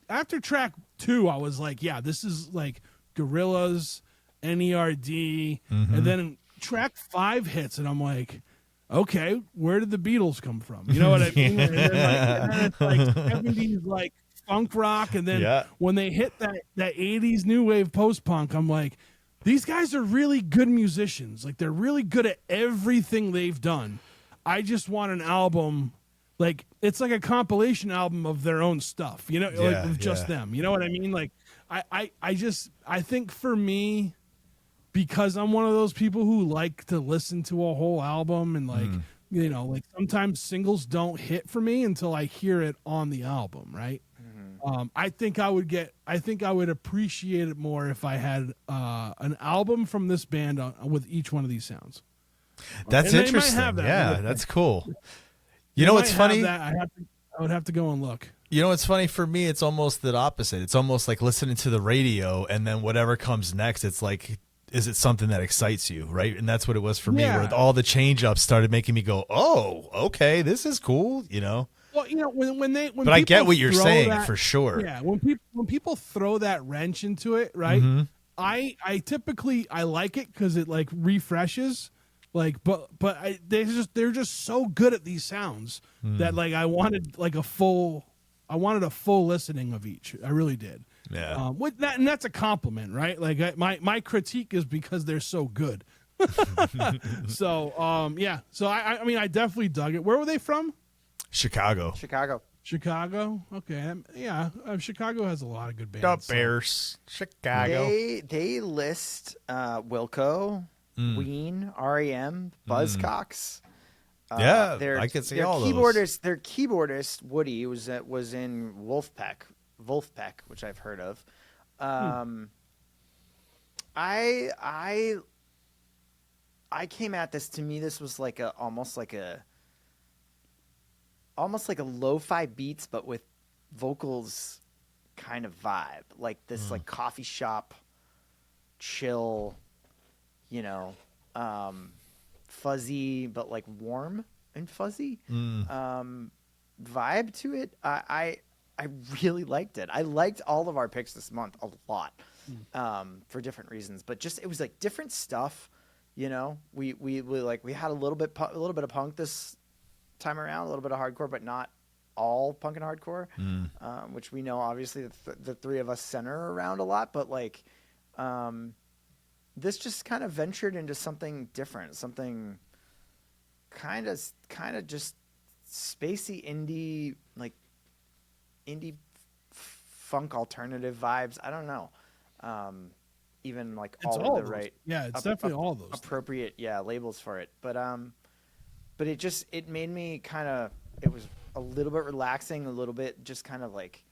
2, I was like, yeah, this is like Gorillaz, NERD, and then track 5 hits, and I'm like, okay, where did the Beatles come from? You know what I mean? And then it's like 70s like funk rock, and then when they hit that 80s new wave post punk, I'm like, these guys are really good musicians. Like they're really good at everything they've done. I just want an album, like it's like a compilation album of their own stuff, you know, like of just them. You know what I mean? Like I think for me, because I'm one of those people who like to listen to a whole album, and like you know, like sometimes singles don't hit for me until I hear it on the album, right? I think I would appreciate it more if I had an album from this band with each one of these sounds. That's interesting. Yeah, that's cool. You know what's funny? I would have to go and look. You know what's funny for me? It's almost the opposite. It's almost like listening to the radio, and then whatever comes next, it's like, is it something that excites you, right? And that's what it was for me, where all the change ups started making me go, oh, okay, this is cool, you know? Well, you know, when but I get what you're saying for sure. Yeah, when people throw that wrench into it, right? I typically I like it because it like refreshes, like, but they're just so good at these sounds that like I wanted a full listening of each. I really did. Yeah. With that, and that's a compliment, right? Like my critique is because they're so good. So yeah. So I mean I definitely dug it. Where were they from? Chicago. Okay. Yeah. Chicago has a lot of good bands. The Bears. Chicago. They list Wilco, Ween, REM, Buzzcocks. I could see all those. Their keyboardist Woody was in Wolfpack, which I've heard of. I came at this. To me, this was like almost like a lo-fi beats, but with vocals kind of vibe, like this like coffee shop chill, you know, fuzzy but like warm and fuzzy vibe to it. I really liked it. I liked all of our picks this month a lot, for different reasons, but just it was like different stuff, you know. We had a little bit of punk this time around, a little bit of hardcore, but not all punk and hardcore, which we know obviously the three of us center around a lot, but like this just kind of ventured into something different, something kind of just spacey indie, like indie funk alternative vibes. I don't know. Even like It's all of the those. right, Yeah, it's definitely all those appropriate, labels for it. But it made me kind of, it was a little bit relaxing, a little bit just kind of like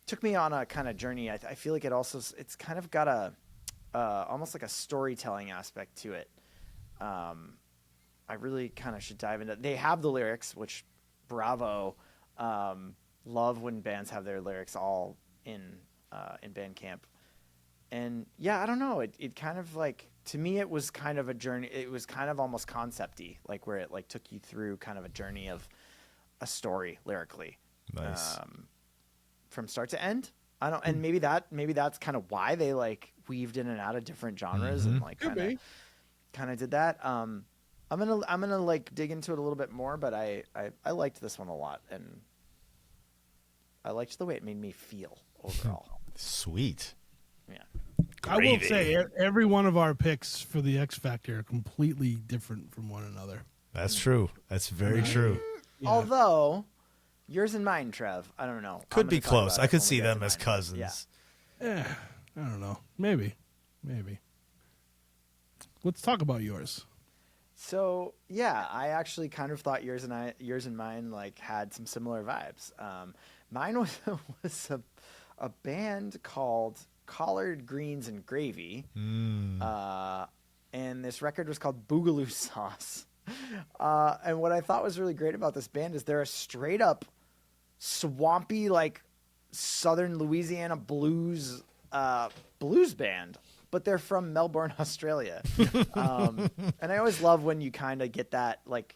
took me on a kind of journey. I feel like it's kind of got a almost like a storytelling aspect to it. I really kind of should dive into. They have the lyrics, which bravo. Love when bands have their lyrics all in Bandcamp. And yeah, I don't know. It kind of like, to me, it was kind of a journey. It was kind of almost concept-y, like where it like took you through kind of a journey of a story lyrically. Nice. From start to end. I don't, and maybe that's kind of why they like weaved in and out of different genres and like kind of did that. I'm gonna like dig into it a little bit more, but I liked this one a lot, and I liked the way it made me feel overall. Sweet. Yeah. I will say every one of our picks for the X Factor are completely different from one another. That's true. That's very true. Yeah. Although yours and mine, Trev, I don't know. Could be close. I could see them as cousins. Yeah, I don't know. Maybe. Let's talk about yours. So yeah, I actually kind of thought yours and mine like had some similar vibes. Mine was a band called Collard Greens and Gravy, and this record was called Boogaloo Sauce. And what I thought was really great about this band is they're a straight up swampy, like Southern Louisiana blues band, but they're from Melbourne, Australia. And I always love when you kind of get that like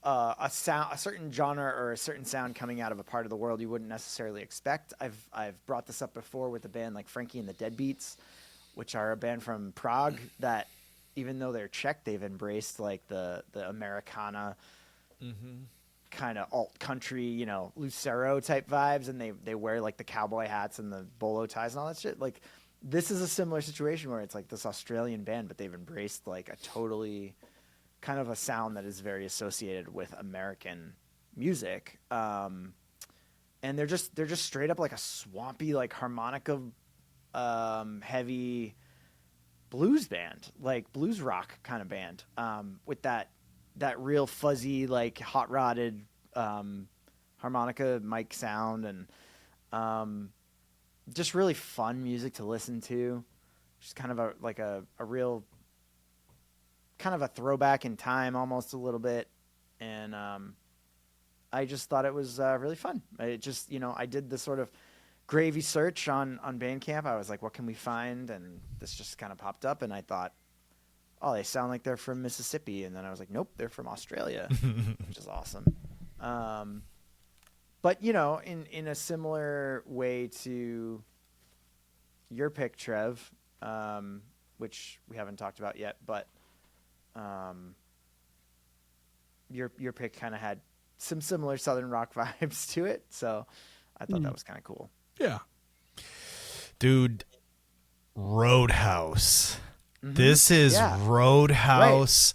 a certain genre or a certain sound coming out of a part of the world you wouldn't necessarily expect. I've brought this up before with a band like Frankie and the Deadbeats, which are a band from Prague that, even though they're Czech, they've embraced like the Americana kind of alt country, you know, Lucero type vibes, and they wear like the cowboy hats and the bolo ties and all that shit. Like this is a similar situation where it's like this Australian band, but they've embraced like a totally kind of a sound that is very associated with American music. And they're just straight up like a swampy, like harmonica heavy blues band, like blues rock kind of band, with that real fuzzy, like hot rodded harmonica mic sound, and just really fun music to listen to. Just kind of a real kind of a throwback in time, almost a little bit. And I just thought it was really fun. I just, I did this sort of Gravy search on Bandcamp. I was like, what can we find? And this just kind of popped up, and I thought, oh, they sound like they're from Mississippi. And then I was like, nope, they're from Australia, which is awesome. But in a similar way to your pick, Trev, which we haven't talked about yet, but your pick kind of had some similar Southern rock vibes to it. So I thought that was kind of cool. Yeah. Dude, Roadhouse. This is Roadhouse,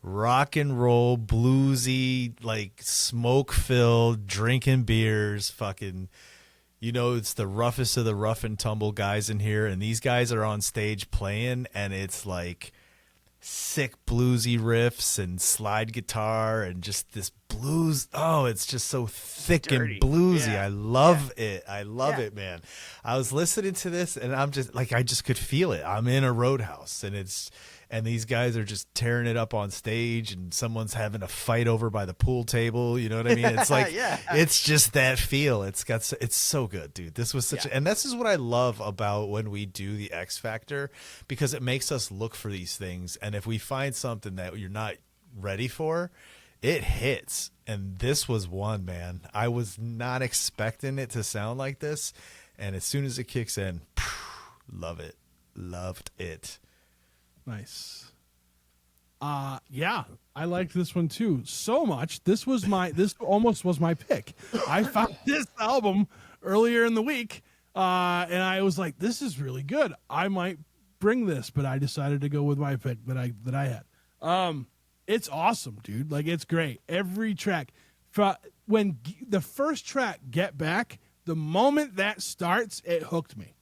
rock and roll, bluesy, like smoke-filled, drinking beers, fucking, it's the roughest of the rough and tumble guys in here, and these guys are on stage playing, and it's like sick bluesy riffs and slide guitar and just this blues. Oh, it's just so thick dirty and bluesy. Yeah. I love it. I love it, man. I was listening to this and I'm just like, I just could feel it. I'm in a Roadhouse, and these guys are just tearing it up on stage, and someone's having a fight over by the pool table. You know what I mean? It's like, it's just that feel. It's so good, dude. This was and this is what I love about when we do the X Factor, because it makes us look for these things. And if we find something that you're not ready for, it hits. And this was one, man. I was not expecting it to sound like this. And as soon as it kicks in, love it. Loved it. Nice. Yeah, I liked this one too so much. This almost was my pick. I found this album earlier in the week, and I was like, "This is really good. I might bring this," but I decided to go with my pick that I had. It's awesome, dude. Like, it's great. Every track, when the first track, "Get Back," the moment that starts, it hooked me.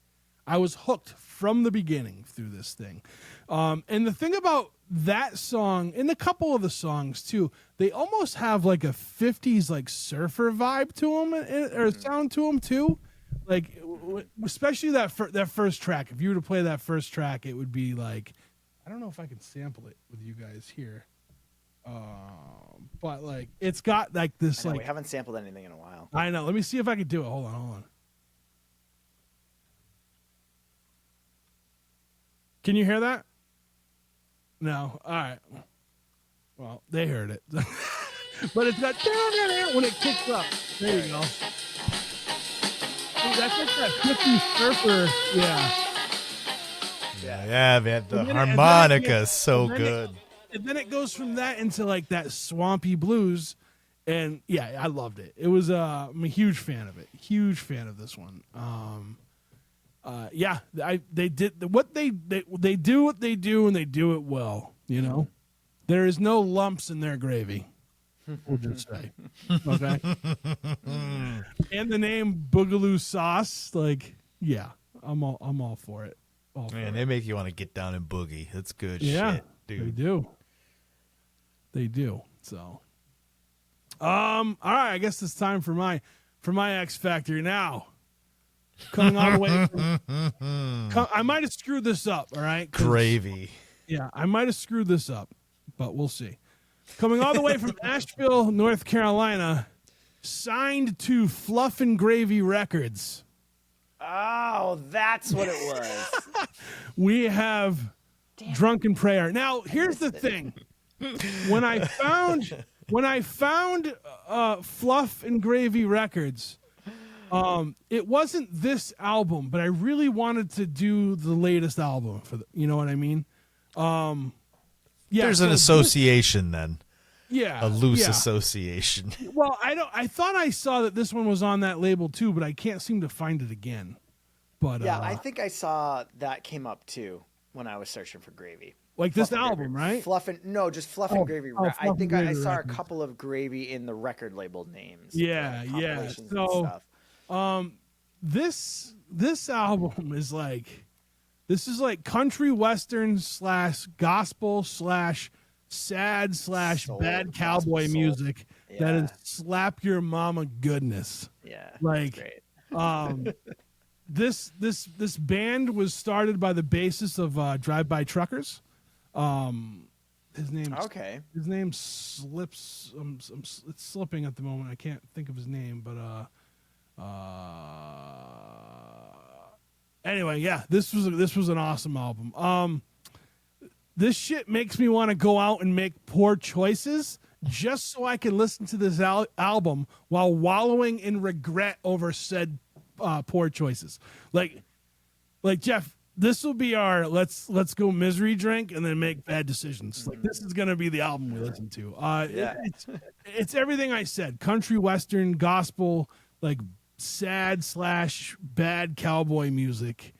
I was hooked from the beginning through this thing. And the thing about that song, and a couple of the songs too, they almost have like a 50s like surfer vibe to them, or sound to them too. Like, especially that first track. If you were to play that first track, it would be like, I don't know if I can sample it with you guys here. But like, it's got like this, I know, like, we haven't sampled anything in a while. I know. Let me see if I can do it. Hold on. Can you hear that? No. All right. Well, they heard it. But it's got when it kicks up. There you go. Dude, that's like that 50s surfer. Yeah. Yeah, man. The And then harmonica is so good. And then it goes from that into like that swampy blues. And yeah, I loved it. It was I'm a huge fan of it. Huge fan of this one. Yeah, they did what they do what they do, and they do it well. You know, there is no lumps in their gravy. We'll just say, okay. And the name Boogaloo Sauce, like, yeah, I'm all for it. Man, they make you want to get down and boogie. That's good Yeah, shit, dude. They do. So, all right, I guess it's time for my X Factor now. Coming all the way from, I might have screwed this up, all right? Gravy. Yeah, I might have screwed this up, but we'll see. Coming all the way from Asheville, North Carolina, signed to Fluff and Gravy Records. Oh, that's what it was. We have Drunken Prayer. Now, here's the thing. When I found Fluff and Gravy Records, it wasn't this album, but I really wanted to do the latest album you know what I mean? Yeah, There's an association then. Yeah. A loose association. Well, I thought I saw that this one was on that label too, but I can't seem to find it again. But Yeah, I think I saw that came up too when I was searching for Gravy. Like Fluff this and album, Gravy. right? Just Fluff and Gravy. Fluff I think and I Gravy saw Records. a couple of Gravy in the record label names. Yeah, yeah. Compilations and So, stuff. this album is like, this is like country western / gospel / sad / Soul, bad gospel cowboy soul. music that Yeah. is slap your mama goodness. Yeah, Like, great. This band was started by the bassist of Drive By Truckers. His name slips. It's slipping at the moment. I can't think of his name, but anyway, yeah, this was an awesome album. This shit makes me want to go out and make poor choices just so I can listen to this album while wallowing in regret over said poor choices. Like Jeff, this will be our let's go misery drink and then make bad decisions. Like, this is gonna be the album we listen to. It's everything I said: country, western, gospel, like sad / bad cowboy music,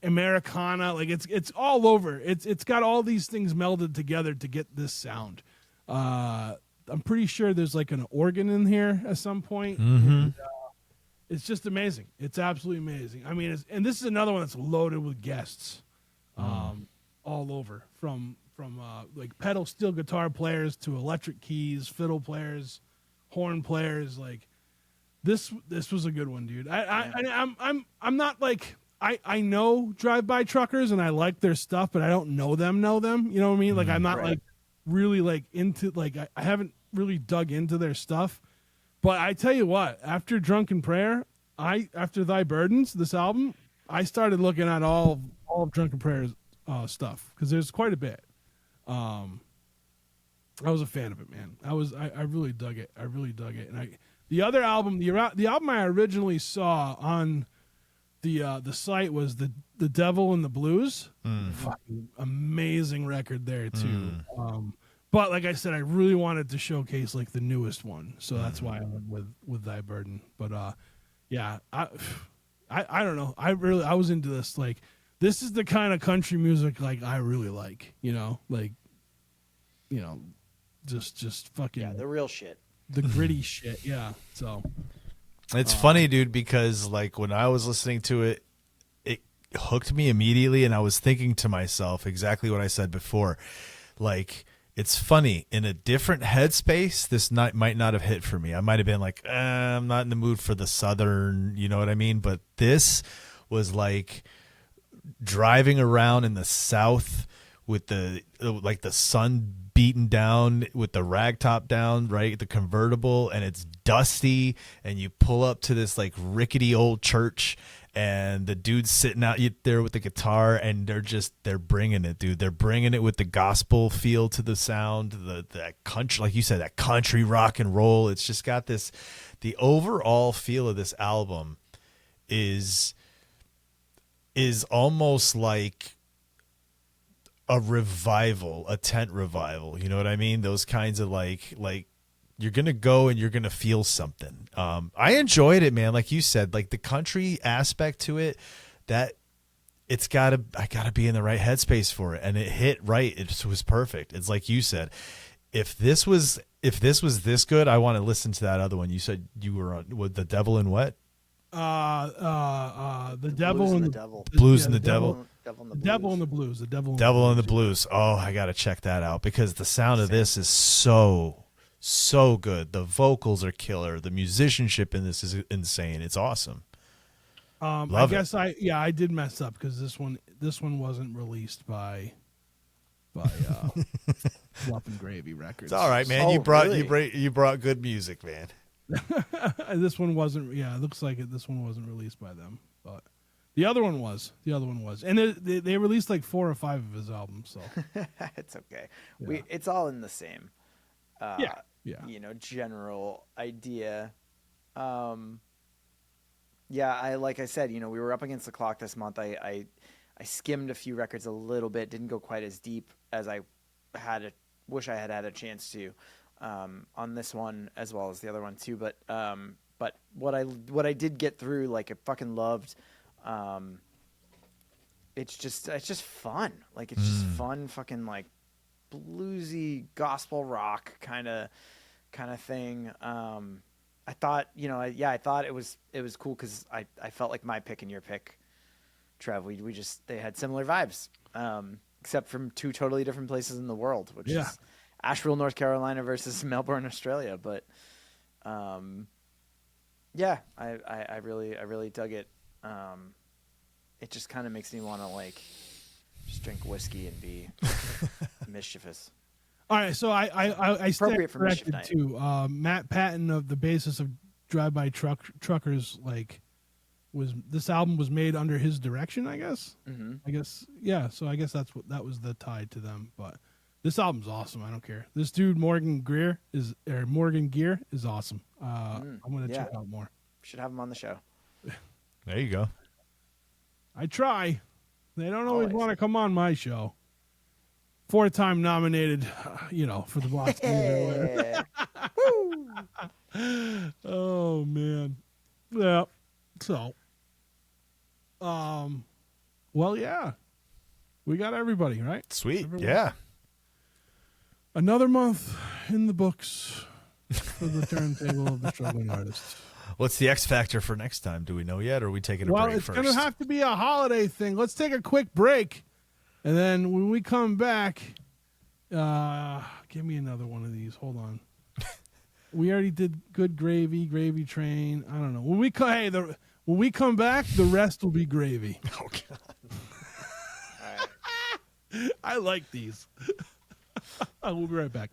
Americana. Like, it's all over. It's got all these things melded together to get this sound. I'm pretty sure there's like an organ in here at some point. And, it's just amazing. It's absolutely amazing. I mean, and this is another one that's loaded with guests, all over, from like pedal steel guitar players to electric keys, fiddle players, horn players. Like, this was a good one, dude. I'm not like, I know Drive By Truckers and I like their stuff, but I don't know them. You know what I mean? Like, I'm not like really like into, like, I haven't really dug into their stuff. But I tell you what, after Drunken Prayer, after Thy Burdens, this album, I started looking at all of Drunken Prayer's stuff, because there's quite a bit. I was a fan of it, man. I really dug it. And the other album, the album I originally saw on the site was the Devil and the Blues. Fucking amazing record there too. But like I said, I really wanted to showcase like the newest one, so that's why I went with Thy Burden. But yeah, I don't know. I was into this. Like, this is the kind of country music like I really like. Just fucking the real shit, the gritty shit. Yeah. So it's funny, dude, because like when I was listening to it, it hooked me immediately, and I was thinking to myself exactly what I said before. Like, it's funny, in a different headspace, this might not have hit for me. I might have been like, I'm not in the mood for the Southern, you know what I mean? But this was like driving around in the South with the sun beaten down with the rag top down, right? The convertible, and it's dusty, and you pull up to this like rickety old church, and the dude's sitting out there with the guitar, and they're bringing it, dude. They're bringing it with the gospel feel to the sound, that country, like you said, that country rock and roll. It's just got this, the overall feel of this album is almost like a revival, a tent revival. You know what I mean? Those kinds of like you're going to go and you're going to feel something. I enjoyed it, man. Like you said, like the country aspect to it, that I gotta be in the right headspace for it. And it hit right. It was perfect. It's like you said, if this was this good, I want to listen to that other one. You said you were on with The Devil and what? The Devil and the Devil. Blues and the Devil. The Devil and the Blues. The Devil and the Blues. Oh, I got to check that out, because the sound of this is so good. The vocals are killer. The musicianship in this is insane. It's awesome. I guess I did mess up, because this one wasn't released by Fluff and Gravy Records. It's all right, man. Oh, You brought good music, man. This one wasn't. Yeah, it looks like it. This one wasn't released by them, but the other one was. And they released like 4 or 5 of his albums. So it's okay. Yeah. It's all in the same. Yeah. General idea. Like I said, we were up against the clock this month. I skimmed a few records a little bit, didn't go quite as deep as I wish I had a chance to, on this one as well as the other one too. But what I did get through, like, I fucking loved. It's just fun. Like, it's just fun, fucking like bluesy gospel rock kind of thing. I thought, I thought it was cool, because I felt like my pick and your pick, Trev, they had similar vibes, except from 2 totally different places in the world, which is Asheville, North Carolina versus Melbourne, Australia. But I really dug it. It just kind of makes me want to like just drink whiskey and be mischievous. all right, so I Appropriate stand for Mischief corrected Night. too. Matt Patton of the basis of Drive-By Truckers, like, this album was made under his direction, I guess. Mm-hmm. I guess, yeah. So I guess that was the tie to them. But this album's awesome. I don't care. This dude Morgan Gear is awesome. I'm gonna check out more. Should have him on the show. There you go. I try. They don't always Always. want to come on my show. 4-time nominated, for the Box. Oh man. Yeah. So. Well, yeah. We got everybody, right? Sweet. Everyone. Yeah. Another month in the books for the Turntable of the Struggling Artist. What's the X factor for next time? Do we know yet, or are we taking a Well, break it's first? going to have to be a holiday thing. Let's take a quick break. And then when we come back, give me another one of these. Hold on. We already did Good Gravy Train. I don't know. When we come back, the rest will be gravy. Oh, God. All right. I like these. We'll be right back.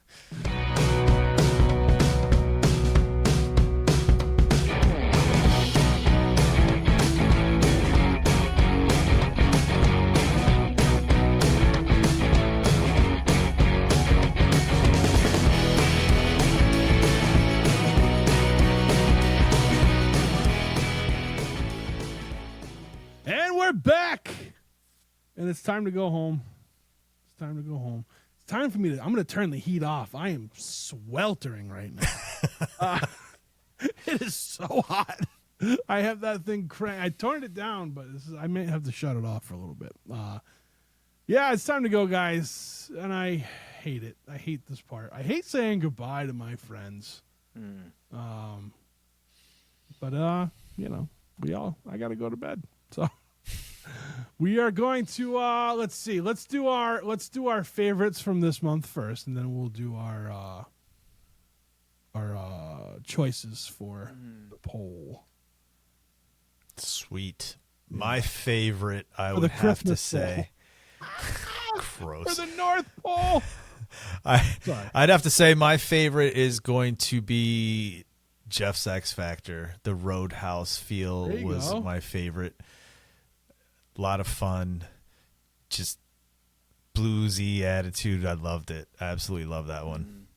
it's time to go home. It's time to go home. It's time for me to. I'm going to turn the heat off. I am sweltering right now. It is so hot. I have that thing cranked. I turned it down, but I may have to shut it off for a little bit. Yeah, it's time to go, guys. And I hate it. I hate this part. I hate saying goodbye to my friends. But I got to go to bed. So we are going to let's see. Let's do our favorites from this month first, and then we'll do our choices for the poll. Sweet. My favorite, I would have to say. Gross. For the North Pole. I'd have to say my favorite is going to be Jeff's X Factor. The Roadhouse feel was my favorite. A lot of fun. Just bluesy attitude. I loved it. I absolutely love that one.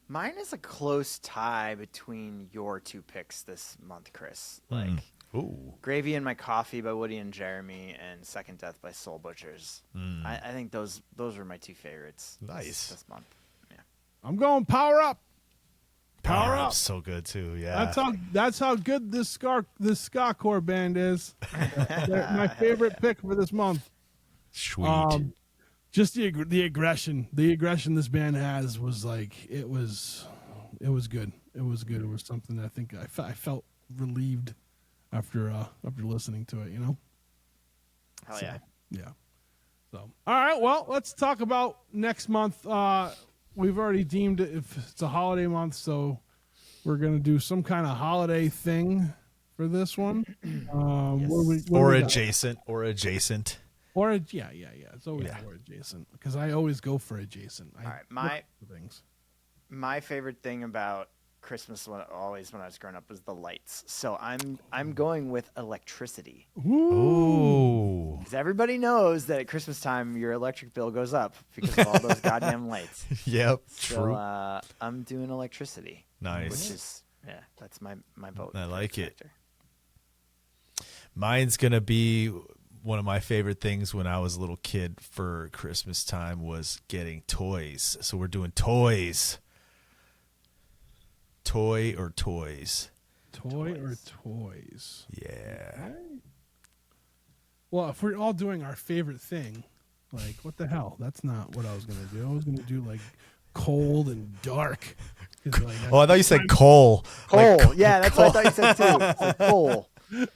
Mine is a close tie between your two picks this month, Chris. Gravy in My Coffee by Woody and Jeremy and Second Death by Soul Butchers. I think those were my two favorites this month. Yeah. I'm going Power Up. Power Up's so good too. Yeah. That's how good this ska-core band is. They're my favorite pick for this month. Sweet. Just the aggression this band has was like it was good. It was good. It was something that I think I felt relieved after listening to it. Hell yeah. Yeah. So all right. Well, let's talk about next month. We've already deemed it if it's a holiday month, so we're gonna do some kind of holiday thing for this one. Or adjacent. Yeah. It's always or adjacent because I always go for adjacent. All right, my favorite thing about Christmas when I was growing up was the lights. So I'm going with electricity. Ooh. Because everybody knows that at Christmas time your electric bill goes up because of all those goddamn lights. Yep. So True. I'm doing electricity. Nice. Which is that's my vote. I like it. Mine's gonna be one of my favorite things when I was a little kid for Christmas time was getting toys. So we're doing toys. Toy or toys? Toy or toys? Yeah. Well, if we're all doing our favorite thing, like what the hell? That's not what I was gonna do. I was gonna do like cold and dark. Like, I thought you said coal. Coal. Yeah, that's what I thought you said too. It's like coal.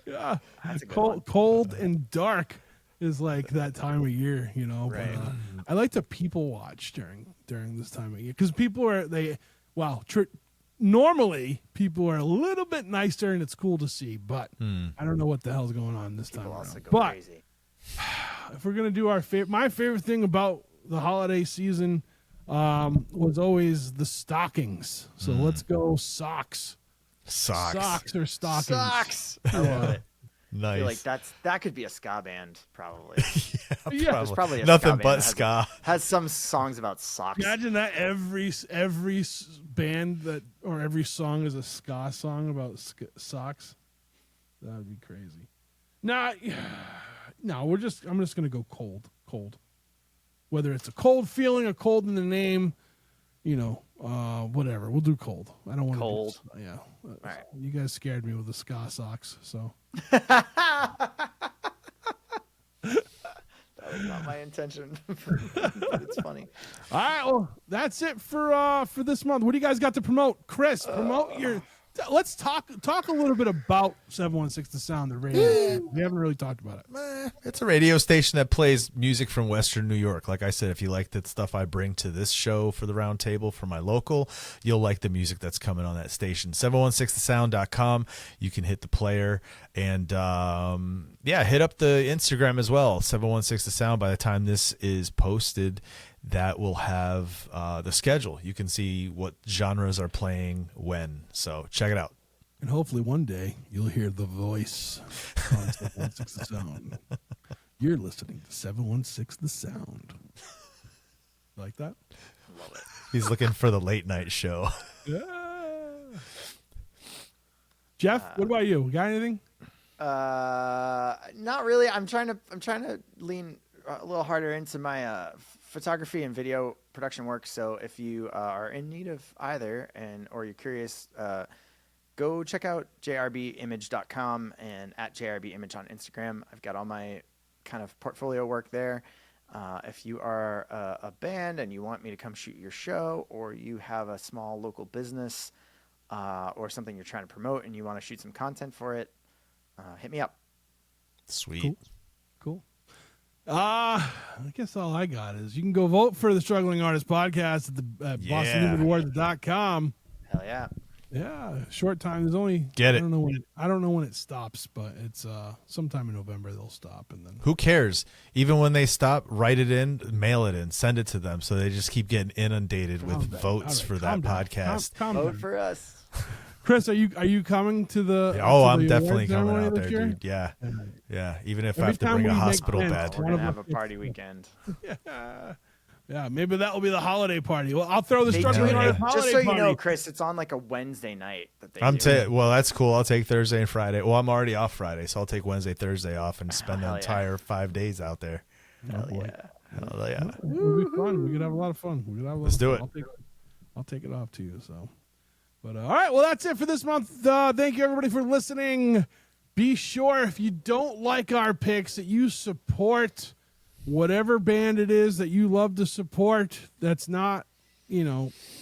Yeah, that's a good one. Cold and dark is like that time of year, Right. But, I like to people watch during this time of year because people are normally people are a little bit nicer and it's cool to see, but I don't know what the hell's going on this time around. But crazy. if we're gonna do my favorite thing about the holiday season was always the stockings. So let's go socks. Socks or stockings. Socks. I love it. Nice. I feel like that could be a ska band, probably. Yeah, There's probably a nothing ska but band ska. Has some songs about socks. Imagine that every band or every song is a ska song about socks. That would be crazy. No, I'm just gonna go cold. Whether it's a cold feeling, a cold in the name, whatever. We'll do cold. I don't want cold. Yeah. All right. You guys scared me with the ska socks, so. That was not my intention. But it's funny. All right, well, that's it for this month. What do you guys got to promote? Chris, promote your. Let's talk a little bit about 716 The Sound, the radio. We haven't really talked about it. It's a radio station that plays music from Western New York. Like I said, if you like the stuff I bring to this show for the round table for my local, you'll like the music that's coming on that station. 716thesound.com. You can hit the player and hit up the Instagram as well. 716 The Sound. By the time this is posted, that will have the schedule. You can see what genres are playing when. So check it out. And hopefully one day you'll hear the voice on 716 The Sound. You're listening to 716 The Sound. Like that? Love it. He's looking for the late night show. Yeah. Jeff, what about you? Got anything? Not really. I'm trying to lean a little harder into my photography and video production work. So if you are in need of either, or you're curious, go check out jrbimage.com and at jrbimage on Instagram. I've got all my kind of portfolio work there. If you are a band and you want me to come shoot your show, or you have a small local business or something you're trying to promote and you want to shoot some content for it, hit me up. Sweet. Cool. I guess all I got is you can go vote for the Struggling Artist Podcast at BostonMovieAwards.com. Hell yeah. Yeah, short time. There's only Get it. I don't know when it stops, but it's sometime in November they'll stop, and then Who cares? Even when they stop, write it in, mail it in, send it to them, so they just keep getting inundated with votes for that podcast. Vote for us. Chris, are you coming to the? Oh, to I'm the award definitely coming ceremony out this there, year? dude. Yeah, yeah. Even if I Every have to time bring a we make hospital plans, bed. We're One going of to have a us- party weekend. Yeah, maybe that will be the holiday party. Well, I'll throw the They Struggling do. Artist holiday Just so you party. know, Chris, it's on like a Wednesday night that they do. Well, that's cool. I'll take Thursday and Friday. Well, I'm already off Friday, so I'll take Wednesday, Thursday off and spend the Hell yeah. entire 5 days out there. Hell boy. yeah. Hell yeah. It'll be fun. We could have a lot of fun. Let's do it. I'll take it off to you. So, but all right. Well, that's it for this month. Thank you everybody for listening. Be sure if you don't like our picks that you support whatever band it is that you love to support. That's not,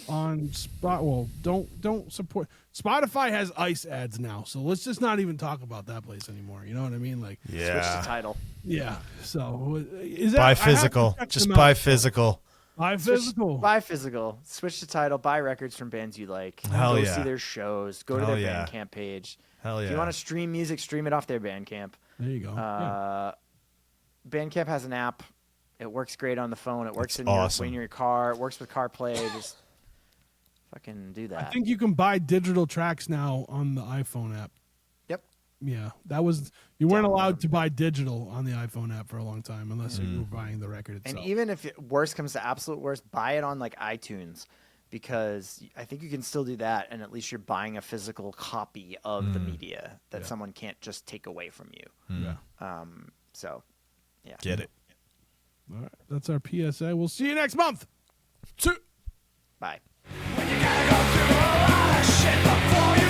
on spot. Well, don't support. Spotify has ICE ads now, so let's just not even talk about that place anymore. You know what I mean? Like, Switch Yeah. the title. yeah. So is that Buy I have to physical. check Just them buy out. physical. Buy physical. Buy physical. Switch the title. Buy records from bands you like. Hell go yeah. see their shows. Go to Hell their yeah. Bandcamp page. Hell yeah. If you want to stream music, stream it off their Bandcamp. There you go. Yeah. Bandcamp has an app. It works great on the phone. It works It's in awesome. your car. It works with CarPlay. Just fucking do that. I think you can buy digital tracks now on the iPhone app. Yep. Yeah, that was you weren't Download allowed them. to buy digital on the iPhone app for a long time unless you were buying the record And itself. even if worst comes to absolute worst, buy it on like iTunes, because I think you can still do that, and at least you're buying a physical copy of the media that someone can't just take away from you. Yeah. So, yeah. Get it. All right, that's our PSA. We'll see you next month. Bye. You gotta go through a lot of shit before you